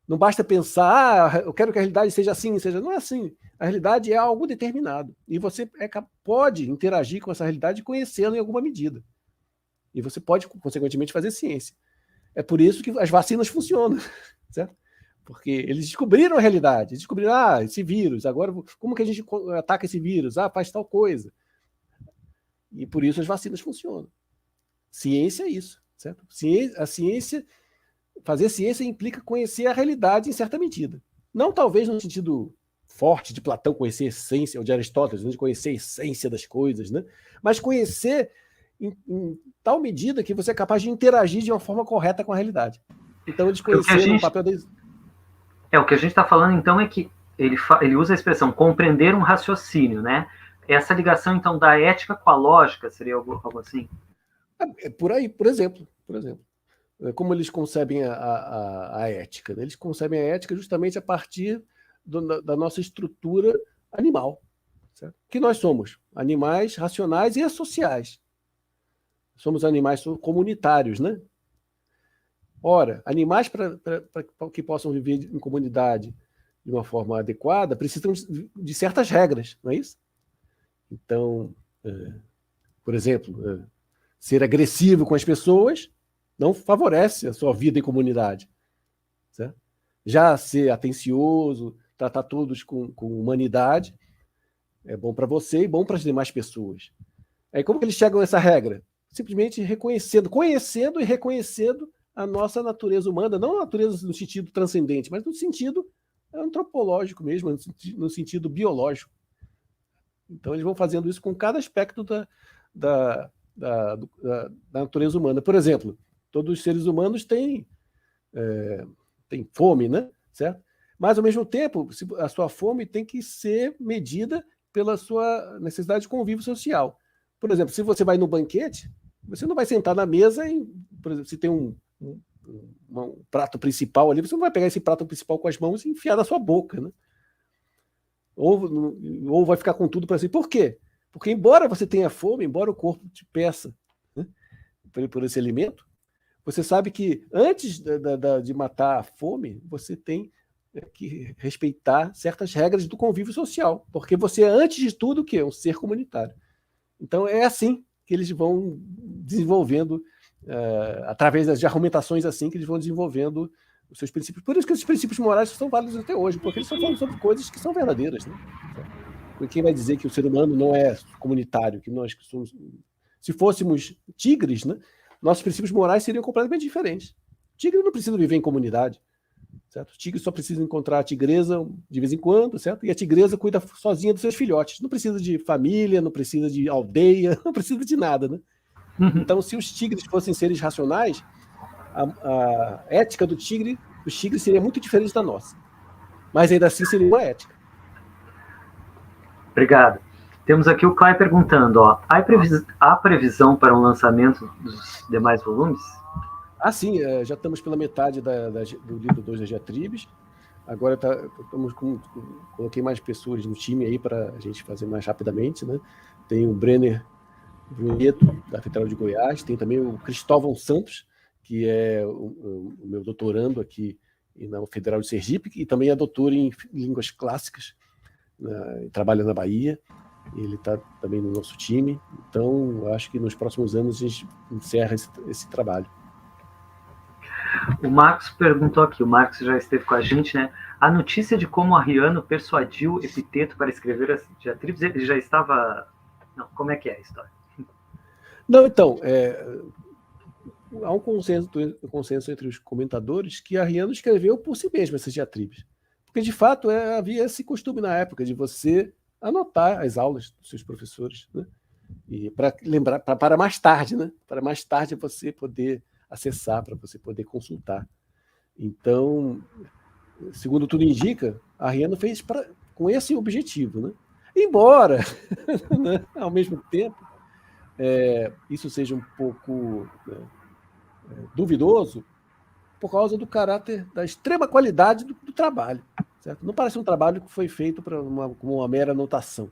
Não basta pensar, eu quero que a realidade seja assim, não é assim. A realidade é algo determinado. E você pode interagir com essa realidade conhecê-la em alguma medida. E você pode, consequentemente, fazer ciência. É por isso que as vacinas funcionam, certo? Porque eles descobriram a realidade, descobriram, esse vírus, agora como que a gente ataca esse vírus? Faz tal coisa. E por isso as vacinas funcionam. Ciência é isso, certo? A ciência, fazer ciência implica conhecer a realidade em certa medida. Não talvez no sentido forte de Platão conhecer a essência, ou de Aristóteles, de conhecer a essência das coisas, né? Mas conhecer em tal medida que você é capaz de interagir de uma forma correta com a realidade. Então, eles conheceram o papel deles. O que a gente está falando, então, é que ele usa a expressão compreender um raciocínio, né? Essa ligação, então, da ética com a lógica seria algo assim? Por aí, por exemplo. Como eles concebem a ética? Né? Eles concebem a ética justamente a partir da nossa estrutura animal. certo? Que nós somos animais racionais e associais. Somos animais comunitários, né? Ora, animais que possam viver em comunidade de uma forma adequada precisam de certas regras, não é isso? Então, por exemplo, ser agressivo com as pessoas não favorece a sua vida em comunidade, certo? Já ser atencioso, tratar todos com humanidade, é bom para você e bom para as demais pessoas. Aí como que eles chegam a essa regra? Simplesmente conhecendo e reconhecendo a nossa natureza humana, não a natureza no sentido transcendente, mas no sentido antropológico mesmo, no sentido biológico. Então eles vão fazendo isso com cada aspecto da natureza humana. Por exemplo, todos os seres humanos têm fome, né? Certo? Mas, ao mesmo tempo, a sua fome tem que ser medida pela sua necessidade de convívio social. Por exemplo, se você vai no banquete, você não vai sentar na mesa e, por exemplo, se tem um prato principal ali, você não vai pegar esse prato principal com as mãos e enfiar na sua boca, né? Ou vai ficar com tudo para si. Por quê? Porque, embora você tenha fome, embora o corpo te peça, né, por esse alimento, você sabe que antes de matar a fome, você tem que respeitar certas regras do convívio social, porque você é, antes de tudo, o quê? Um ser comunitário. Então, é assim que eles vão desenvolvendo, através de argumentações assim, que eles vão desenvolvendo os seus princípios. Por isso que esses princípios morais são válidos até hoje, porque eles estão falando sobre coisas que são verdadeiras, né? Quem vai dizer que o ser humano não é comunitário, que nós somos... Se fôssemos tigres, né, nossos princípios morais seriam completamente diferentes. O tigre não precisa viver em comunidade, certo? O tigre só precisa encontrar a tigresa de vez em quando, certo? E a tigresa cuida sozinha dos seus filhotes. Não precisa de família, não precisa de aldeia, não precisa de nada, né? Então, se os tigres fossem seres racionais, a ética dos tigres seria muito diferente da nossa. Mas ainda assim seria uma ética. Obrigado. Temos aqui o Clay perguntando, ó, há previsão para um lançamento dos demais volumes? Sim, já estamos pela metade do livro 2 das diatribes. Agora coloquei mais pessoas no time aí para a gente fazer mais rapidamente, né? Tem o Brenner Brunetto, da Federal de Goiás, tem também o Cristóvão Santos, que é o meu doutorando aqui na Federal de Sergipe, e também é doutor em línguas clássicas, trabalha na Bahia. Ele está também no nosso time. Então, acho que nos próximos anos a gente encerra esse trabalho. O Marcos perguntou aqui, o Marcos já esteve com a gente, né? A notícia de como Arriano persuadiu Epiteto para escrever as diatribes, ele já estava... Não, como é que é a história? Não, então, há um consenso entre os comentadores que Arriano escreveu por si mesmo essas diatribes. Porque, de fato, havia esse costume na época de você anotar as aulas dos seus professores, né? E para lembrar, para mais tarde, né? Para mais tarde você poder acessar, para você poder consultar. Então, segundo tudo indica, Arriano fez com esse objetivo, né? Embora, né, ao mesmo tempo, isso seja um pouco duvidoso por causa do caráter, da extrema qualidade do trabalho, certo? Não parece um trabalho que foi feito como uma mera anotação,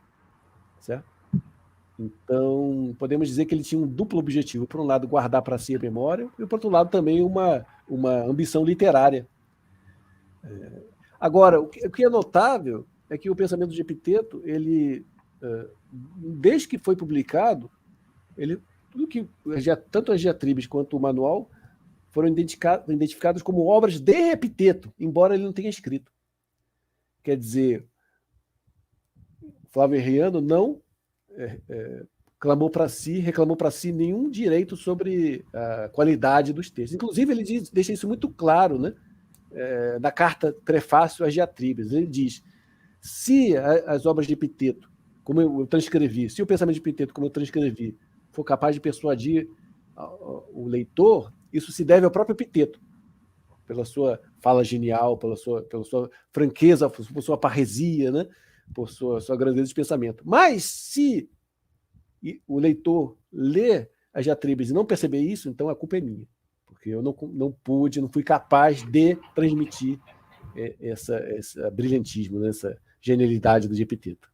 certo? Então, podemos dizer que ele tinha um duplo objetivo. Por um lado, guardar para si a memória, e por outro lado, também uma ambição literária. Agora, o que é notável é que o pensamento de Epiteto, ele, desde que foi publicado, tanto as diatribes quanto o manual foram identificados como obras de Epiteto, embora ele não tenha escrito. Quer dizer, Flávio Arriano não reclamou para si nenhum direito sobre a qualidade dos textos. Inclusive, ele deixa isso muito claro, né? Na carta Prefácio às Diatribes. Ele diz: se as obras de Epiteto, como eu transcrevi, se o pensamento de Epiteto, como eu transcrevi, for capaz de persuadir o leitor, isso se deve ao próprio Epiteto, pela sua fala genial, pela sua franqueza, por sua parresia, né? Por sua grandeza de pensamento. Mas se o leitor ler as diatribes e não perceber isso, então a culpa é minha, porque eu não fui capaz de transmitir esse brilhantismo, né? Essa genialidade do Epiteto.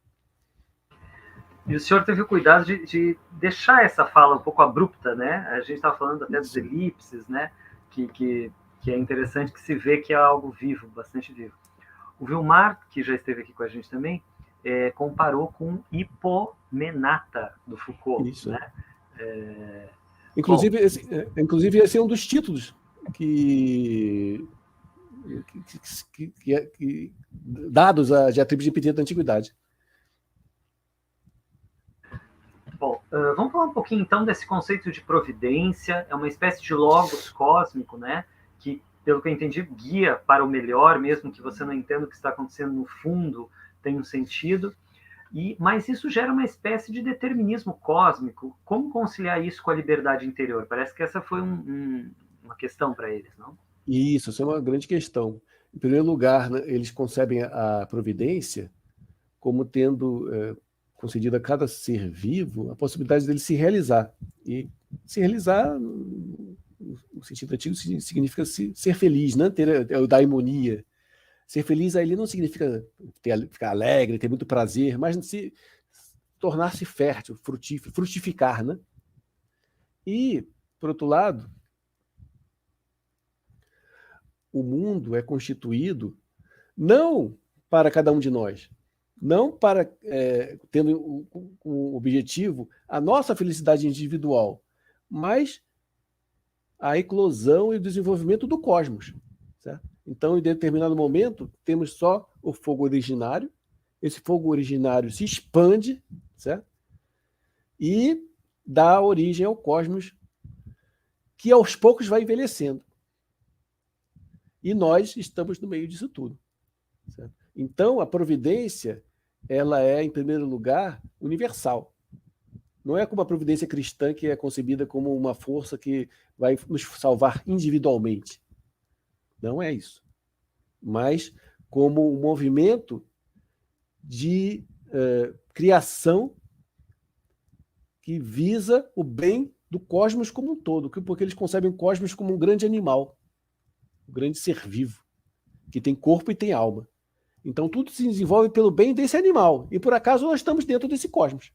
E o senhor teve o cuidado de deixar essa fala um pouco abrupta, né? A gente estava falando até dos elipses, né? Que é interessante que se vê que é algo vivo, bastante vivo. O Vilmar, que já esteve aqui com a gente também, comparou com Hipomenata, do Foucault. Isso. Né? Inclusive, esse é um dos títulos que dados a diatribes de Epiteto da Antiguidade. Bom, vamos falar um pouquinho então desse conceito de providência. É uma espécie de logos cósmico, né? Que, pelo que eu entendi, guia para o melhor, mesmo que você não entenda o que está acontecendo no fundo, tem um sentido. Mas isso gera uma espécie de determinismo cósmico. Como conciliar isso com a liberdade interior? Parece que essa foi uma questão para eles, não? Isso é uma grande questão. Em primeiro lugar, né, eles concebem a providência como tendo concedido a cada ser vivo a possibilidade dele se realizar. E se realizar, no sentido antigo, significa ser feliz, né? Ter a daimonia. Ser feliz aí não significa ficar alegre, ter muito prazer, mas tornar-se fértil, frutificar, né? E, por outro lado, o mundo é constituído não para cada um de nós, não para tendo como objetivo a nossa felicidade individual, mas a eclosão e o desenvolvimento do cosmos. Certo? Então, em determinado momento, temos só o fogo originário, esse fogo originário se expande, certo? E dá origem ao cosmos, que aos poucos vai envelhecendo. E nós estamos no meio disso tudo. Certo? Então, a providência, ela é, em primeiro lugar, universal. Não é como a providência cristã, que é concebida como uma força que vai nos salvar individualmente. Não é isso. Mas como um movimento de criação que visa o bem do cosmos como um todo, porque eles concebem o cosmos como um grande animal, um grande ser vivo, que tem corpo e tem alma. Então tudo se desenvolve pelo bem desse animal. E por acaso nós estamos dentro desse cosmos.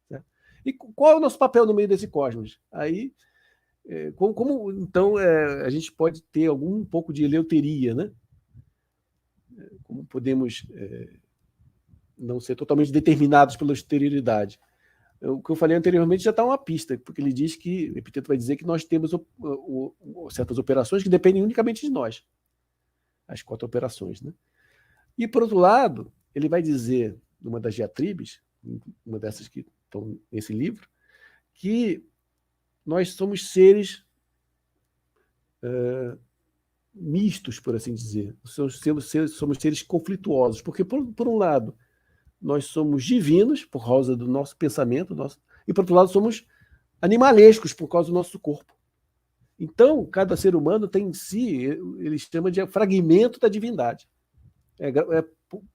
Né? E qual é o nosso papel no meio desse cosmos? Aí, então a gente pode ter um pouco de eleuteria, né? Como podemos não ser totalmente determinados pela exterioridade. O que eu falei anteriormente já está uma pista, porque ele diz que, o Epiteto vai dizer que nós temos certas operações que dependem unicamente de nós. As 4 operações, né? E, por outro lado, ele vai dizer, numa das diatribes, uma dessas que estão nesse livro, que nós somos seres mistos, por assim dizer. Somos seres conflituosos, porque, por um lado, nós somos divinos, por causa do nosso pensamento, e, por outro lado, somos animalescos, por causa do nosso corpo. Então, cada ser humano tem em si, ele chama de fragmento da divindade. É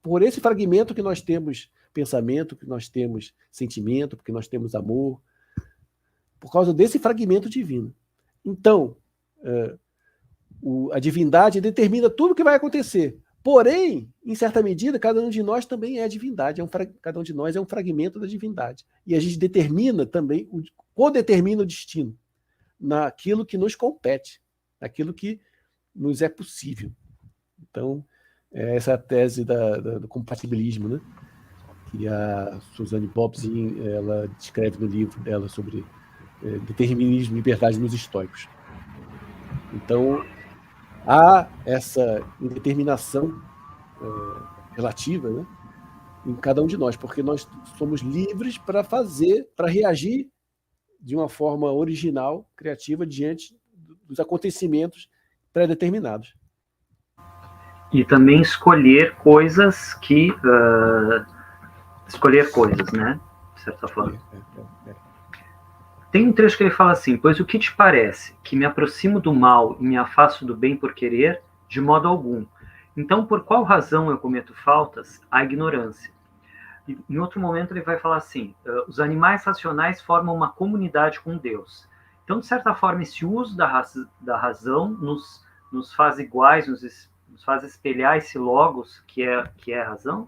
por esse fragmento que nós temos pensamento, que nós temos sentimento, porque nós temos amor, por causa desse fragmento divino. Então, a divindade determina tudo o que vai acontecer. Porém, em certa medida, cada um de nós também é a divindade. Cada um de nós é um fragmento da divindade. E a gente determina também, codetermina o destino naquilo que nos compete, naquilo que nos é possível. Então, essa é a tese do compatibilismo, né? Que a Suzanne Bobbs ela descreve no livro dela sobre determinismo e liberdade nos estoicos. Então, há essa indeterminação relativa, né, em cada um de nós, porque nós somos livres para reagir de uma forma original, criativa, diante dos acontecimentos pré-determinados. E também escolher coisas, né? De certa forma. Tem um trecho que ele fala assim: pois o que te parece? Que me aproximo do mal e me afasto do bem por querer? De modo algum. Então, por qual razão eu cometo faltas? A ignorância. E, em outro momento ele vai falar assim: os animais racionais formam uma comunidade com Deus. Então, de certa forma, esse uso da razão nos faz iguais, nos faz espelhar esse logos que é a razão?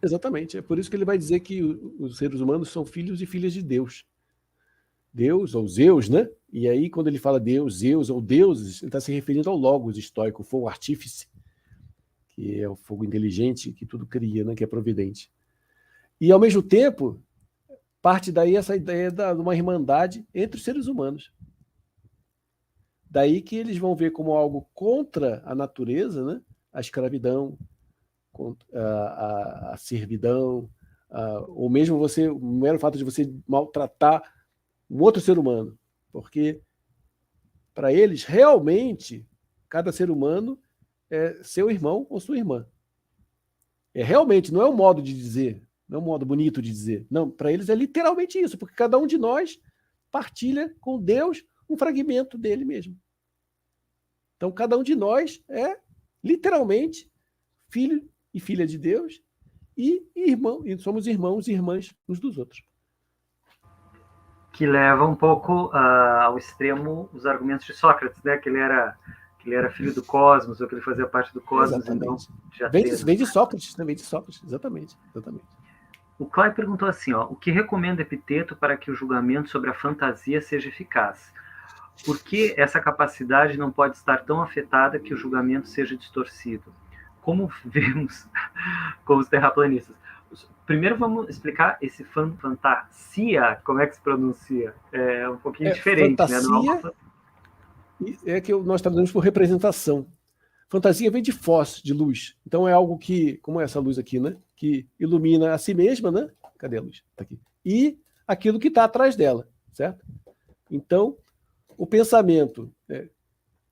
Exatamente. É por isso que ele vai dizer que os seres humanos são filhos e filhas de Deus. Deus, ou Zeus, né? E aí, quando ele fala Deus, Zeus ou deuses, ele está se referindo ao Logos estoico, o fogo artífice, que é o fogo inteligente que tudo cria, né? Que é providente. E, ao mesmo tempo, parte daí essa ideia de uma irmandade entre os seres humanos. Daí que eles vão ver como algo contra a natureza, né? A escravidão, a servidão, ou mesmo você, o mero fato de você maltratar um outro ser humano, porque para eles realmente cada ser humano é seu irmão ou sua irmã. É realmente, não é um modo de dizer, não é um modo bonito de dizer. Não, para eles é literalmente isso, porque cada um de nós partilha com Deus um fragmento dele mesmo. Então, cada um de nós é literalmente filho e filha de Deus e somos irmãos e irmãs uns dos outros. Que leva um pouco ao extremo os argumentos de Sócrates, né? Que ele era filho do cosmos, ou que ele fazia parte do cosmos. Exatamente. Então, vem de Sócrates, né? Vem de Sócrates, exatamente. O Clay perguntou assim, o que recomenda Epiteto para que o julgamento sobre a fantasia seja eficaz? Por que essa capacidade não pode estar tão afetada que o julgamento seja distorcido? Como vemos com os terraplanistas. Primeiro vamos explicar esse fantasia, como é que se pronuncia? É um pouquinho diferente, fantasia, né? É que nós traduzimos por representação. Fantasia vem de foz, de luz. Então é algo que, como é essa luz aqui, né? Que ilumina a si mesma, né? Cadê a luz? Tá aqui. E aquilo que está atrás dela, certo? Então, o pensamento,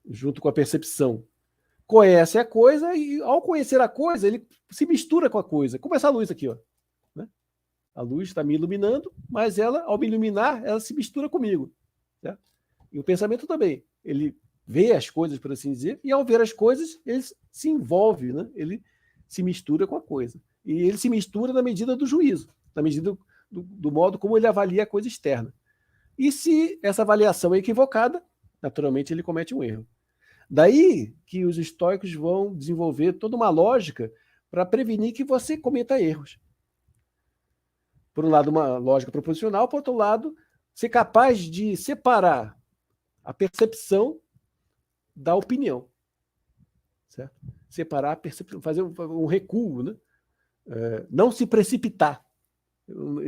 junto com a percepção, conhece a coisa e, ao conhecer a coisa, ele se mistura com a coisa. Como essa luz aqui, ó. Né? A luz está me iluminando, mas ela, ao me iluminar, ela se mistura comigo. Certo? E o pensamento também. Ele vê as coisas, por assim dizer, e ao ver as coisas, ele se envolve, né? Ele se mistura com a coisa. E ele se mistura na medida do juízo, na medida do modo como ele avalia a coisa externa. E se essa avaliação é equivocada, naturalmente ele comete um erro. Daí que os estoicos vão desenvolver toda uma lógica para prevenir que você cometa erros. Por um lado, uma lógica proposicional, por outro lado, ser capaz de separar a percepção da opinião. Certo? Separar a percepção, fazer um recuo, né? Não se precipitar.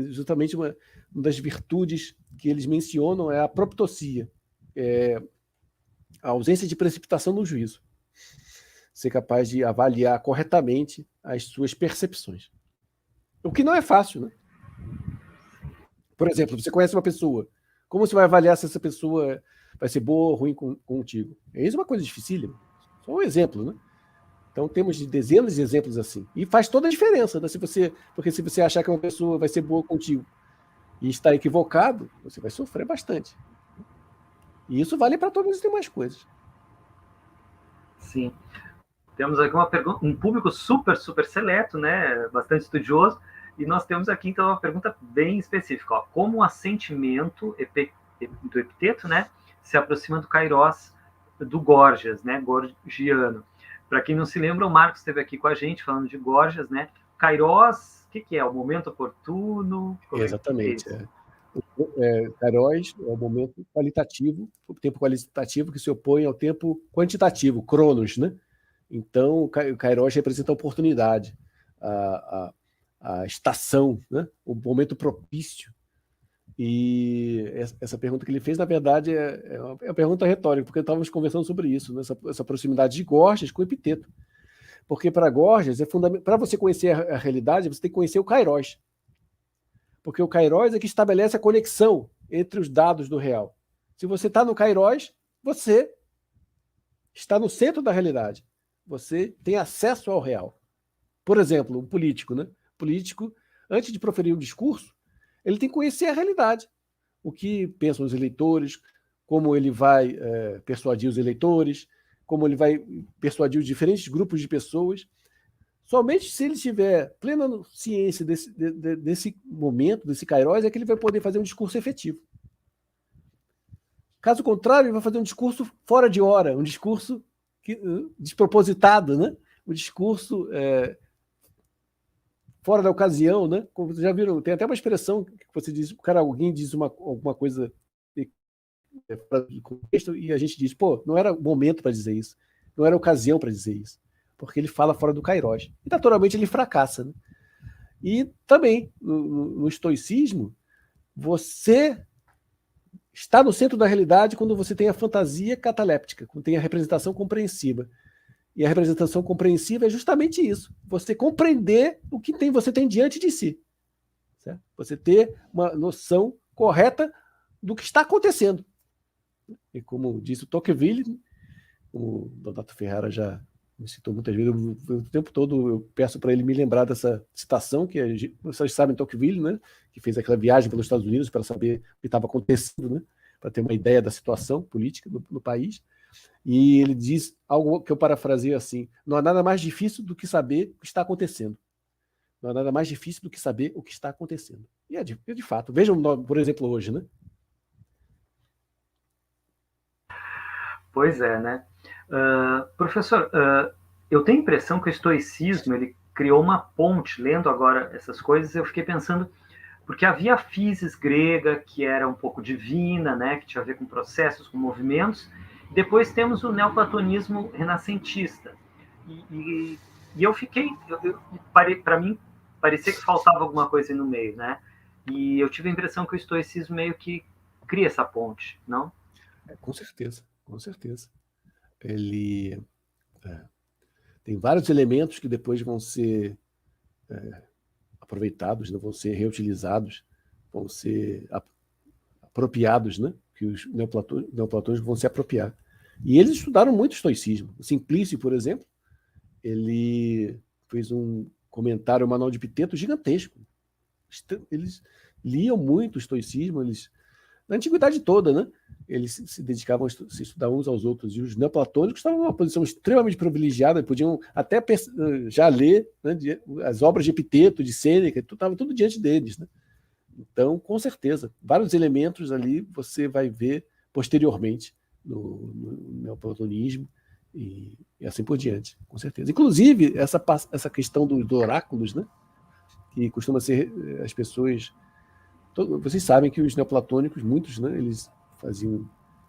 Justamente uma das virtudes que eles mencionam é a proptosia, a ausência de precipitação no juízo. Ser capaz de avaliar corretamente as suas percepções. O que não é fácil, né? Por exemplo, você conhece uma pessoa, como você vai avaliar se essa pessoa vai ser boa ou ruim contigo? Isso é uma coisa dificílima. Só um exemplo, né? Então temos dezenas de exemplos assim. E faz toda a diferença, né? Porque se você achar que uma pessoa vai ser boa contigo e está equivocado, você vai sofrer bastante. E isso vale para todas as demais coisas. Sim. Temos aqui um público super, super seleto, né? Bastante estudioso. E nós temos aqui, então, uma pergunta bem específica. Como o assentimento do Epiteto, né, se aproxima do Kairós do Gorgias, né? Gorgiano. Para quem não se lembra, o Marcos esteve aqui com a gente falando de Gorgias, né? Kairós, o que é? O momento oportuno? Exatamente. Kairós é o momento qualitativo, o tempo qualitativo que se opõe ao tempo quantitativo, Cronos, né? Então, o Kairós representa a oportunidade, a estação, né? O momento propício. E essa pergunta que ele fez, na verdade, é uma pergunta retórica, porque estávamos conversando sobre isso, né? essa proximidade de Gorgias com o Epiteto. Porque para Gorgias, é fundamental. Para você conhecer a realidade, você tem que conhecer o Kairós. Porque o Kairós é que estabelece a conexão entre os dados do real. Se você está no Kairós, você está no centro da realidade. Você tem acesso ao real. Por exemplo, um político, né? O político, antes de proferir um discurso, ele tem que conhecer a realidade. O que pensam os eleitores, como ele vai persuadir os eleitores, como ele vai persuadir os diferentes grupos de pessoas. Somente se ele tiver plena ciência desse momento, desse Kairós, é que ele vai poder fazer um discurso efetivo. Caso contrário, ele vai fazer um discurso fora de hora, um discurso despropositado, né? Um discurso fora da ocasião, né? Como vocês já viram, tem até uma expressão que você diz, alguém diz alguma coisa fora de contexto e a gente diz, pô, não era o momento para dizer isso, não era ocasião para dizer isso, porque ele fala fora do Kairos. E naturalmente ele fracassa, né? E também, no estoicismo, você está no centro da realidade quando você tem a fantasia cataléptica, quando tem a representação compreensiva. E a representação compreensiva é justamente isso. Você compreender o que você tem diante de si. Certo? Você ter uma noção correta do que está acontecendo. E como disse o Tocqueville, o Donato Ferrara já me citou muitas vezes, o tempo todo eu peço para ele me lembrar dessa citação, que vocês sabem, Tocqueville, né, que fez aquela viagem pelos Estados Unidos para saber o que estava acontecendo, né, para ter uma ideia da situação política no país. E ele diz algo que eu parafraseio assim: não há nada mais difícil do que saber o que está acontecendo. Não há nada mais difícil do que saber o que está acontecendo. E é de fato. Vejam, por exemplo, hoje, né? Pois é, né? Professor, eu tenho a impressão que o estoicismo ele criou uma ponte. Lendo agora essas coisas, eu fiquei pensando, porque havia a physis grega, que era um pouco divina, né, que tinha a ver com processos, com movimentos. Depois temos o neoplatonismo renascentista. E eu fiquei... para mim, parecia que faltava alguma coisa aí no meio, né? E eu tive a impressão que o estoicismo meio que cria essa ponte, não? Com certeza, com certeza. Ele tem vários elementos que depois vão ser aproveitados, né? Vão ser reutilizados, vão ser apropriados, né? Que os neoplatônicos vão se apropriar. E eles estudaram muito estoicismo. O Simplício, por exemplo, ele fez um comentário, um manual de Epiteto gigantesco. Eles liam muito o estoicismo, na antiguidade toda, né? Eles se dedicavam a se estudar uns aos outros. E os neoplatônicos estavam numa posição extremamente privilegiada, podiam até já ler, né, as obras de Epiteto, de Sêneca, estava tudo diante deles, né? Então, com certeza, vários elementos ali você vai ver posteriormente no neoplatonismo e assim por diante, com certeza. Inclusive, essa questão dos oráculos, né? Que costuma ser as pessoas... Vocês sabem que os neoplatônicos, muitos, né, eles faziam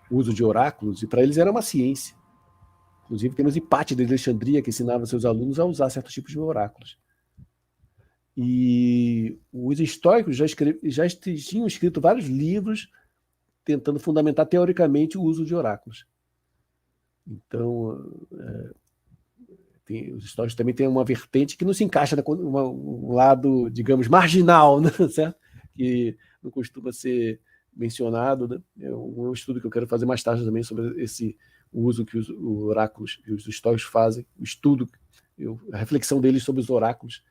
uso de oráculos e para eles era uma ciência. Inclusive, temos Hipátia de Alexandria, que ensinava seus alunos a usar certos tipos de oráculos. E os estoicos já tinham escrito vários livros tentando fundamentar teoricamente o uso de oráculos. Então, os estoicos também têm uma vertente que não se encaixa um lado, digamos, marginal, né? Certo? Que não costuma ser mencionado, né? É um estudo que eu quero fazer mais tarde também sobre o uso que os oráculos e os estoicos fazem, o estudo, a reflexão deles sobre os oráculos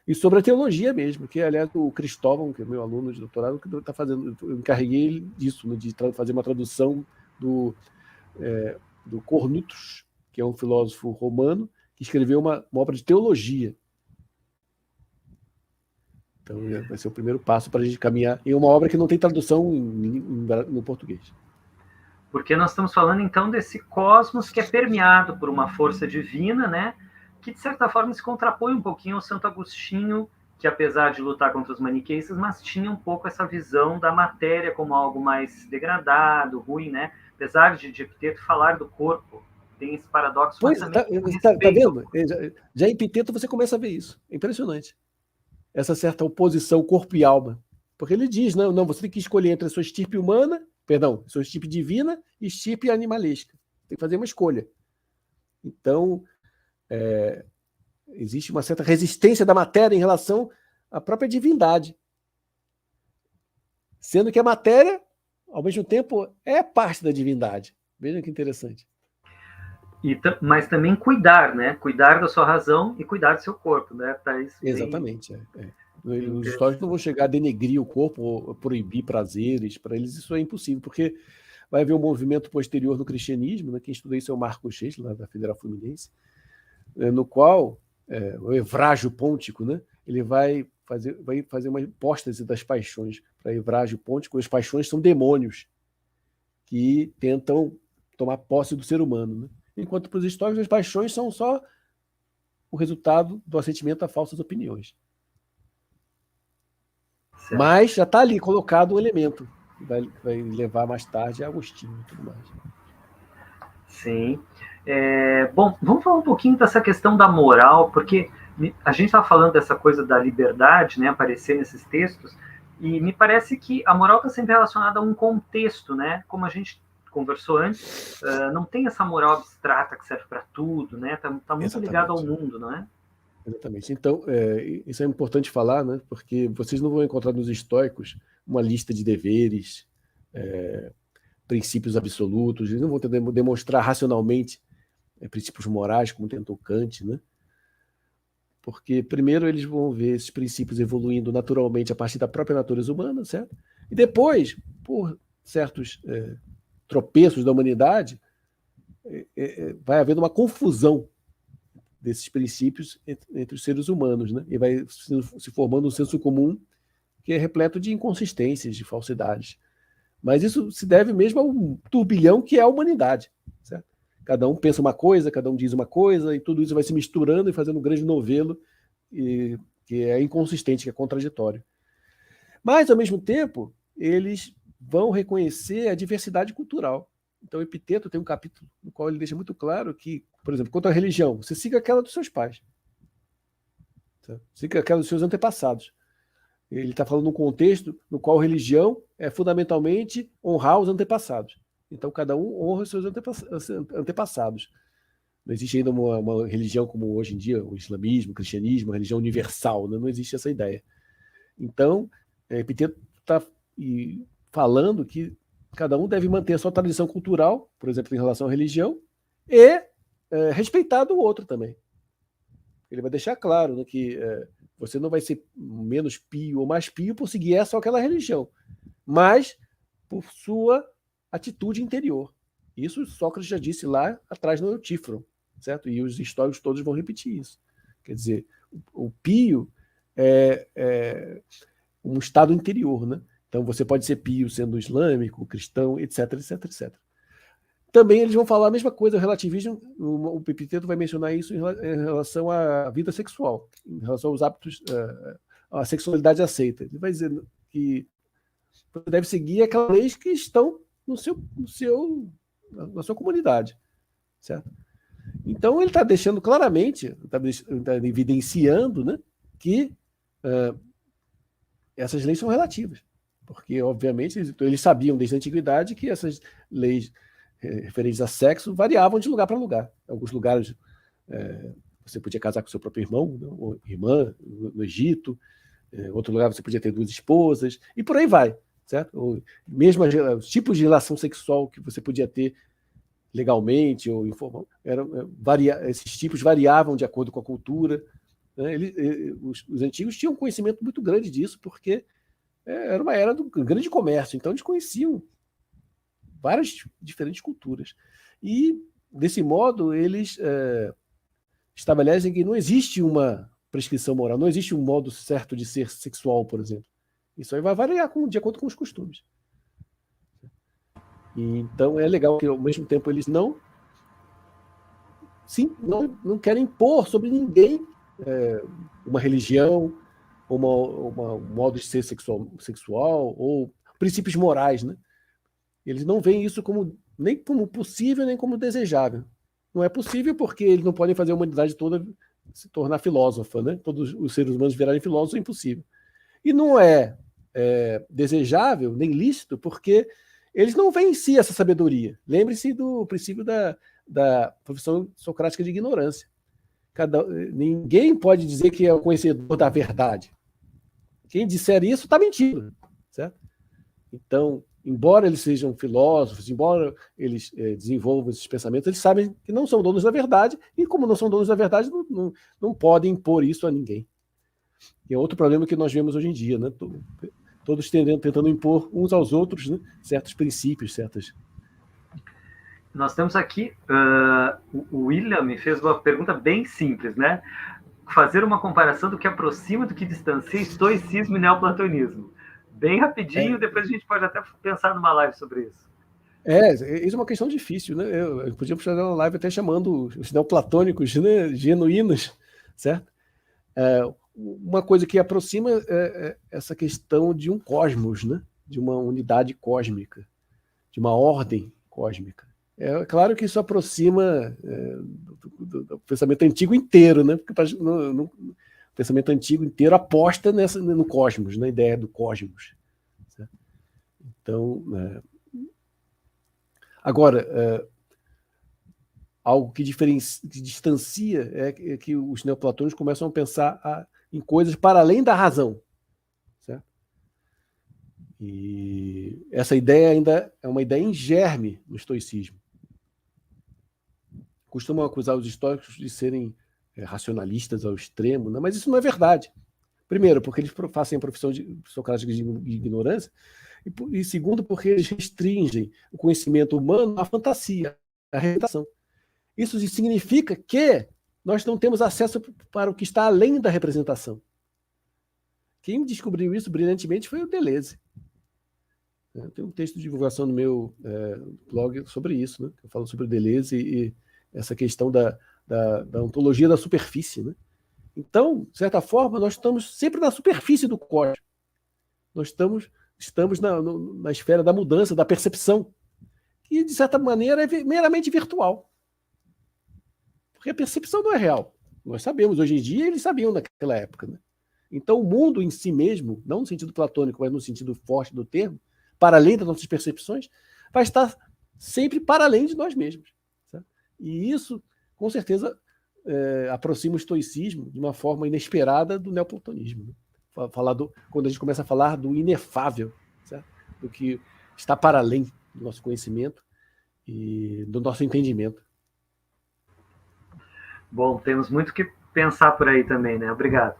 e sobre a teologia mesmo, que, aliás, o Cristóvão, que é meu aluno de doutorado, que está fazendo, eu encarreguei ele disso, né, de fazer uma tradução do Cornutus, que é um filósofo romano, que escreveu uma obra de teologia. Então, vai ser o primeiro passo para a gente caminhar em uma obra que não tem tradução no português. Porque nós estamos falando, então, desse cosmos que é permeado por uma força divina, né? Que, de certa forma, se contrapõe um pouquinho ao Santo Agostinho, que, apesar de lutar contra os maniqueístas, mas tinha um pouco essa visão da matéria como algo mais degradado, ruim, né? Apesar de Epiteto falar do corpo, tem esse paradoxo. Pois, tá vendo? Já em Epiteto você começa a ver isso. É impressionante. Essa certa oposição corpo e alma. Porque ele diz, não, você tem que escolher entre a sua estirpe humana, sua estirpe divina e estirpe animalesca. Tem que fazer uma escolha. Então, existe uma certa resistência da matéria em relação à própria divindade. Sendo que a matéria, ao mesmo tempo, é parte da divindade. Veja que interessante. Mas também cuidar, né? Cuidar da sua razão e cuidar do seu corpo, né? Tá isso exatamente. Os históricos não vão chegar a denegrir o corpo ou proibir prazeres. Para eles isso é impossível, porque vai haver um movimento posterior no cristianismo, né? Quem estuda isso é o Marco Chês, lá da Federal Fluminense, no qual o Evrágio Pôntico, né? Ele vai fazer uma hipóstase das paixões. Para Evrágio Pôntico, as paixões são demônios que tentam tomar posse do ser humano, né? Enquanto para os históricos as paixões são só o resultado do assentimento a falsas opiniões. Certo. Mas já está ali colocado um elemento que vai levar mais tarde a Agostinho e tudo mais. Sim. Bom, vamos falar um pouquinho dessa questão da moral, porque a gente está falando dessa coisa da liberdade, né, aparecer nesses textos, e me parece que a moral está sempre relacionada a um contexto, né? Como a gente conversou antes, não tem essa moral abstrata que serve para tudo, né? Tá muito ligado ao mundo, não é? Exatamente. Então, isso é importante falar, né? Porque vocês não vão encontrar nos estoicos uma lista de deveres, princípios absolutos, eles não vão tentar demonstrar racionalmente princípios morais, como tentou Kant, né? Porque primeiro eles vão ver esses princípios evoluindo naturalmente a partir da própria natureza humana, certo? E depois, por certos tropeços da humanidade, vai havendo uma confusão desses princípios entre os seres humanos, né? E vai se formando um senso comum que é repleto de inconsistências, de falsidades. Mas isso se deve mesmo ao turbilhão que é a humanidade, certo? Cada um pensa uma coisa, cada um diz uma coisa, e tudo isso vai se misturando e fazendo um grande novelo que é inconsistente, que é contraditório. Mas, ao mesmo tempo, eles vão reconhecer a diversidade cultural. Então, Epiteto tem um capítulo no qual ele deixa muito claro que, por exemplo, quanto à religião, você siga aquela dos seus pais. Certo? Siga aquela dos seus antepassados. Ele está falando num contexto no qual religião é fundamentalmente honrar os antepassados. Então, cada um honra os seus antepassados. Não existe ainda uma religião como hoje em dia, o islamismo, o cristianismo, a religião universal, né? Não existe essa ideia. Então, Epiteto está falando que cada um deve manter a sua tradição cultural, por exemplo, em relação à religião, e respeitar o outro também. Ele vai deixar claro, né, que você não vai ser menos pio ou mais pio por seguir essa ou aquela religião, mas por sua atitude interior. Isso Sócrates já disse lá atrás no Eutífron, certo? E os históricos todos vão repetir isso. Quer dizer, o pio é um estado interior, né? Então você pode ser pio sendo islâmico, cristão, etc, etc, etc. Também eles vão falar a mesma coisa, o relativismo, o Epiteto vai mencionar isso em relação à vida sexual, em relação aos hábitos, à sexualidade aceita. Ele vai dizer que você deve seguir aquelas leis que estão na sua comunidade, certo? Então ele está deixando claramente, está evidenciando, né, que essas leis são relativas, porque obviamente eles sabiam desde a antiguidade que essas leis referentes a sexo variavam de lugar para lugar. Em alguns lugares você podia casar com seu próprio irmão, né, ou irmã, no Egito. Em outro lugar você podia ter 2 esposas, e por aí vai, certo? Ou mesmo os tipos de relação sexual que você podia ter legalmente ou informal, esses tipos variavam de acordo com a cultura. Né? Os antigos tinham um conhecimento muito grande disso, porque era uma era do grande comércio, então eles conheciam várias diferentes culturas. E, desse modo, eles estabelecem que não existe uma prescrição moral, não existe um modo certo de ser sexual, por exemplo. Isso aí vai variar de acordo com os costumes. E, então, é legal que, ao mesmo tempo, eles não querem impor sobre ninguém uma religião, um modo de ser sexual ou princípios morais, né? Eles não veem isso nem como possível, nem como desejável. Não é possível porque eles não podem fazer a humanidade toda se tornar filósofa, né? Todos os seres humanos virarem filósofos é impossível. E não é desejável, nem lícito, porque eles não veem em si essa sabedoria. Lembre-se do princípio da profissão socrática de ignorância. Ninguém pode dizer que é o conhecedor da verdade. Quem disser isso está mentindo, certo? Então, embora eles sejam filósofos, embora eles desenvolvam esses pensamentos, eles sabem que não são donos da verdade, e como não são donos da verdade, não podem impor isso a ninguém. E é outro problema que nós vemos hoje em dia, né? Todos tentando impor uns aos outros, né, certos princípios, certas... Nós temos aqui, o William me fez uma pergunta bem simples, né? Fazer uma comparação do que aproxima, do que distancia estoicismo e neoplatonismo. Bem rapidinho, depois a gente pode até pensar numa live sobre isso. Isso é uma questão difícil, né? Eu podia fazer uma live até chamando os neoplatônicos, né, genuínos, certo? uma coisa que aproxima é essa questão de um cosmos, né? De uma unidade cósmica, de uma ordem cósmica. É claro que isso aproxima do pensamento antigo inteiro, né? Porque o pensamento antigo inteiro aposta no cosmos, na ideia do cosmos. Certo? Então, agora, algo que distancia é que os neoplatônicos começam a pensar em coisas para além da razão. Certo? E essa ideia ainda é uma ideia em germe no estoicismo. Costumam acusar os estoicos de serem racionalistas ao extremo, né? Mas isso não é verdade. Primeiro, porque eles fazem a profissão socrática de ignorância, e segundo, porque eles restringem o conhecimento humano à fantasia, à representação. Isso significa que nós não temos acesso para o que está além da representação. Quem descobriu isso brilhantemente foi o Deleuze. Tem um texto de divulgação no meu blog sobre isso, né? Eu falo sobre o Deleuze e essa questão da ontologia da superfície. Né? Então, de certa forma, nós estamos sempre na superfície do cosmos. Nós estamos na esfera da mudança, da percepção, que, de certa maneira, é meramente virtual. Porque a percepção não é real. Nós sabemos, hoje em dia, eles sabiam naquela época. Né? Então, o mundo em si mesmo, não no sentido platônico, mas no sentido forte do termo, para além das nossas percepções, vai estar sempre para além de nós mesmos. Certo? E isso, com certeza, aproxima o estoicismo de uma forma inesperada do neoplatonismo. Né? Quando a gente começa a falar do inefável, certo? Do que está para além do nosso conhecimento e do nosso entendimento. Bom, temos muito que pensar por aí também, né? Obrigado.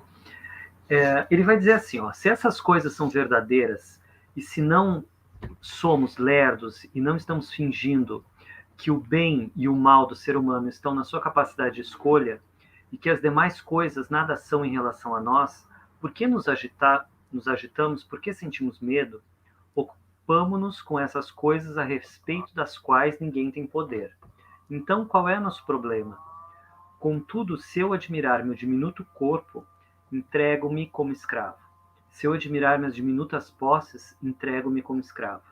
Ele vai dizer assim, ó, se essas coisas são verdadeiras e se não somos lerdos e não estamos fingindo que o bem e o mal do ser humano estão na sua capacidade de escolha e que as demais coisas nada são em relação a nós, por que nos agitamos, por que sentimos medo? Ocupamo-nos com essas coisas a respeito das quais ninguém tem poder. Então, qual é o nosso problema? Contudo, se eu admirar meu diminuto corpo, entrego-me como escravo. Se eu admirar minhas diminutas posses, entrego-me como escravo.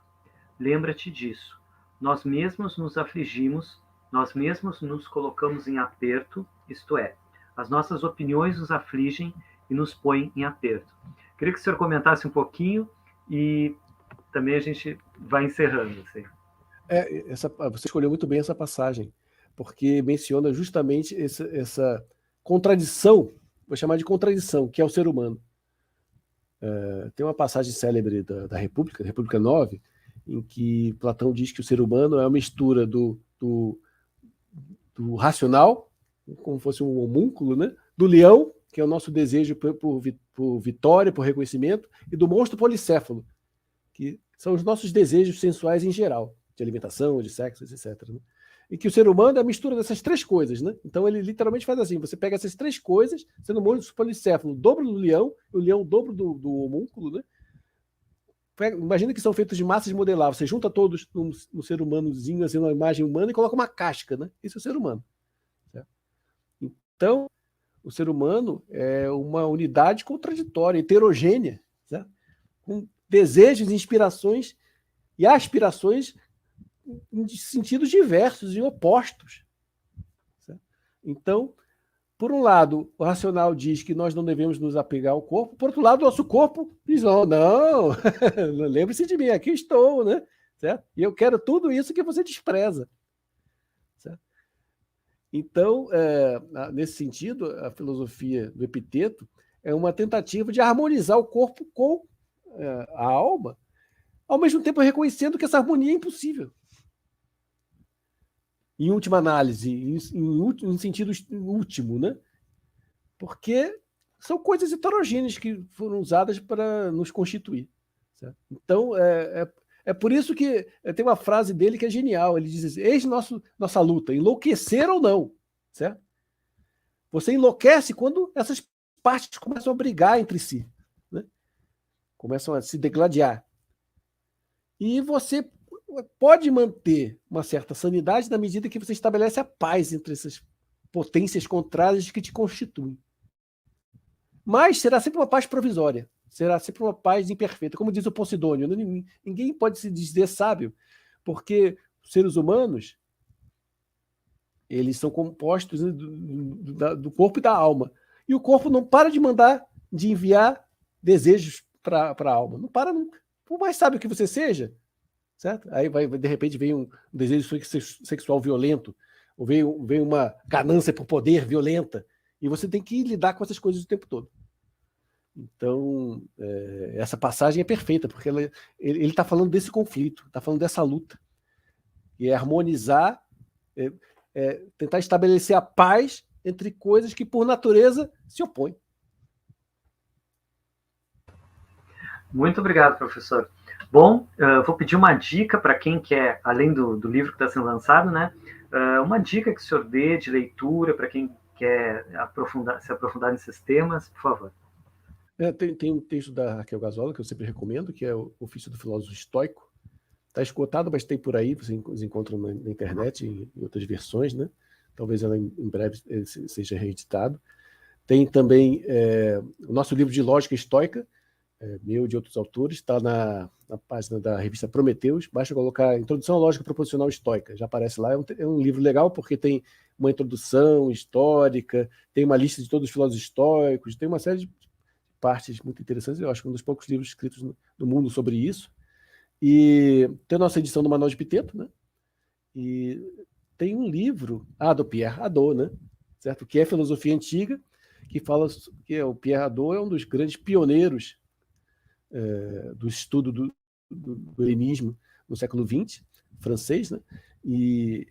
Lembra-te disso. Nós mesmos nos afligimos, nós mesmos nos colocamos em aperto, isto é, as nossas opiniões nos afligem e nos põem em aperto. Queria que o senhor comentasse um pouquinho e também a gente vai encerrando. Assim. Você escolheu muito bem essa passagem, porque menciona justamente essa contradição, vou chamar de contradição, que é o ser humano. Tem uma passagem célebre da República 9, em que Platão diz que o ser humano é uma mistura do racional, como fosse um homúnculo, né? Do leão, que é o nosso desejo por vitória, por reconhecimento, e do monstro policéfalo, que são os nossos desejos sensuais em geral, de alimentação, de sexo, etc. Né? E que o ser humano é a mistura dessas três coisas. Né? Então ele literalmente faz assim, você pega essas três coisas, sendo o monstro policéfalo o dobro do leão, e o leão o dobro do homúnculo, né? Imagina que são feitos de massas modeláveis. Você junta todos num ser humanozinho, assim, uma imagem humana, e coloca uma casca. Né? Isso é o ser humano. Certo? Então, o ser humano é uma unidade contraditória, heterogênea, certo? Com desejos, inspirações e aspirações em sentidos diversos e opostos. Certo? Então, por um lado, o racional diz que nós não devemos nos apegar ao corpo, por outro lado, o nosso corpo diz, não, lembre-se de mim, aqui estou, né? Certo? E eu quero tudo isso que você despreza. Certo? Então, nesse sentido, a filosofia do Epiteto é uma tentativa de harmonizar o corpo com a alma, ao mesmo tempo reconhecendo que essa harmonia é impossível. Em última análise, em sentido último, né? Porque são coisas heterogêneas que foram usadas para nos constituir. Certo? Então, é por isso que tem uma frase dele que é genial. Ele diz assim, eis nossa luta, enlouquecer ou não. Certo? Você enlouquece quando essas partes começam a brigar entre si. Né? Começam a se degladiar. E você pode manter uma certa sanidade na medida que você estabelece a paz entre essas potências contrárias que te constituem. Mas será sempre uma paz provisória, será sempre uma paz imperfeita. Como diz o Posidônio, ninguém pode se dizer sábio, porque os seres humanos, eles são compostos, né, do corpo e da alma. E o corpo não para de enviar desejos para a alma. Não para nunca. Por mais sábio que você seja, certo? Aí de repente vem um desejo sexual violento, ou vem uma ganância por poder violenta, e você tem que lidar com essas coisas o tempo todo. Então, essa passagem é perfeita, porque ele está falando desse conflito, está falando dessa luta, e é harmonizar, tentar estabelecer a paz entre coisas que, por natureza, se opõem. Muito obrigado, professor. Bom, vou pedir uma dica para quem quer, além do livro que está sendo lançado, né? Uma dica que o senhor dê de leitura para quem quer se aprofundar nesses temas, por favor. Tem um texto da Raquel Gazola que eu sempre recomendo, que é o Ofício do Filósofo Estoico. Está esgotado, mas tem por aí, vocês encontram na internet em outras versões, né? Talvez ela em breve seja reeditado. Tem também o nosso livro de Lógica Estoica, meu e de outros autores, está na página da revista Prometeus. Basta colocar Introdução à Lógica Proposicional Estoica, já aparece lá. É um livro legal porque tem uma introdução histórica, tem uma lista de todos os filósofos estoicos, tem uma série de partes muito interessantes. Eu acho que é um dos poucos livros escritos no mundo sobre isso. E tem a nossa edição do Manual de Epiteto, né? E tem um livro, do Pierre Hadot, né? Certo? Que é filosofia antiga, que fala que o Pierre Hadot é um dos grandes pioneiros do estudo do helenismo no século XX, francês, né? E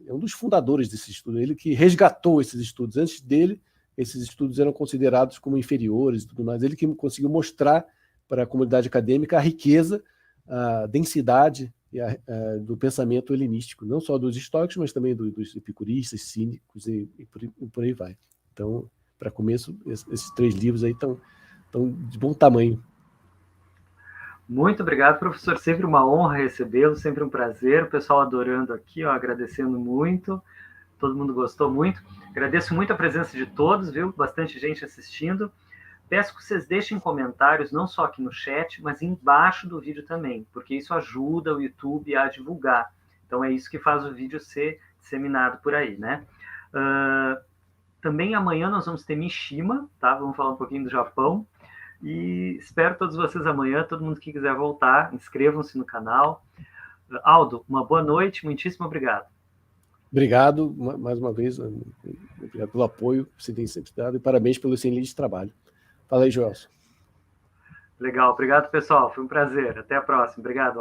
é um dos fundadores desse estudo, ele que resgatou esses estudos. Antes dele, esses estudos eram considerados como inferiores e tudo mais. Ele que conseguiu mostrar para a comunidade acadêmica a riqueza, a densidade do pensamento helenístico, não só dos estoicos, mas também dos epicuristas, cínicos e por aí vai. Então, para começo, esses 3 livros aí estão de bom tamanho. Muito obrigado, professor. Sempre uma honra recebê-lo, sempre um prazer. O pessoal adorando aqui, agradecendo muito. Todo mundo gostou muito. Agradeço muito a presença de todos, viu? Bastante gente assistindo. Peço que vocês deixem comentários, não só aqui no chat, mas embaixo do vídeo também, porque isso ajuda o YouTube a divulgar. Então é isso que faz o vídeo ser disseminado por aí, né? Também amanhã nós vamos ter Mishima, tá? Vamos falar um pouquinho do Japão. E espero todos vocês amanhã. Todo mundo que quiser voltar, inscrevam-se no canal. Aldo, uma boa noite, muitíssimo obrigado. Obrigado, mais uma vez, obrigado pelo apoio que você tem sempre dado e parabéns pelo excelente trabalho. Fala aí, Joelson. Legal, obrigado, pessoal. Foi um prazer. Até a próxima. Obrigado.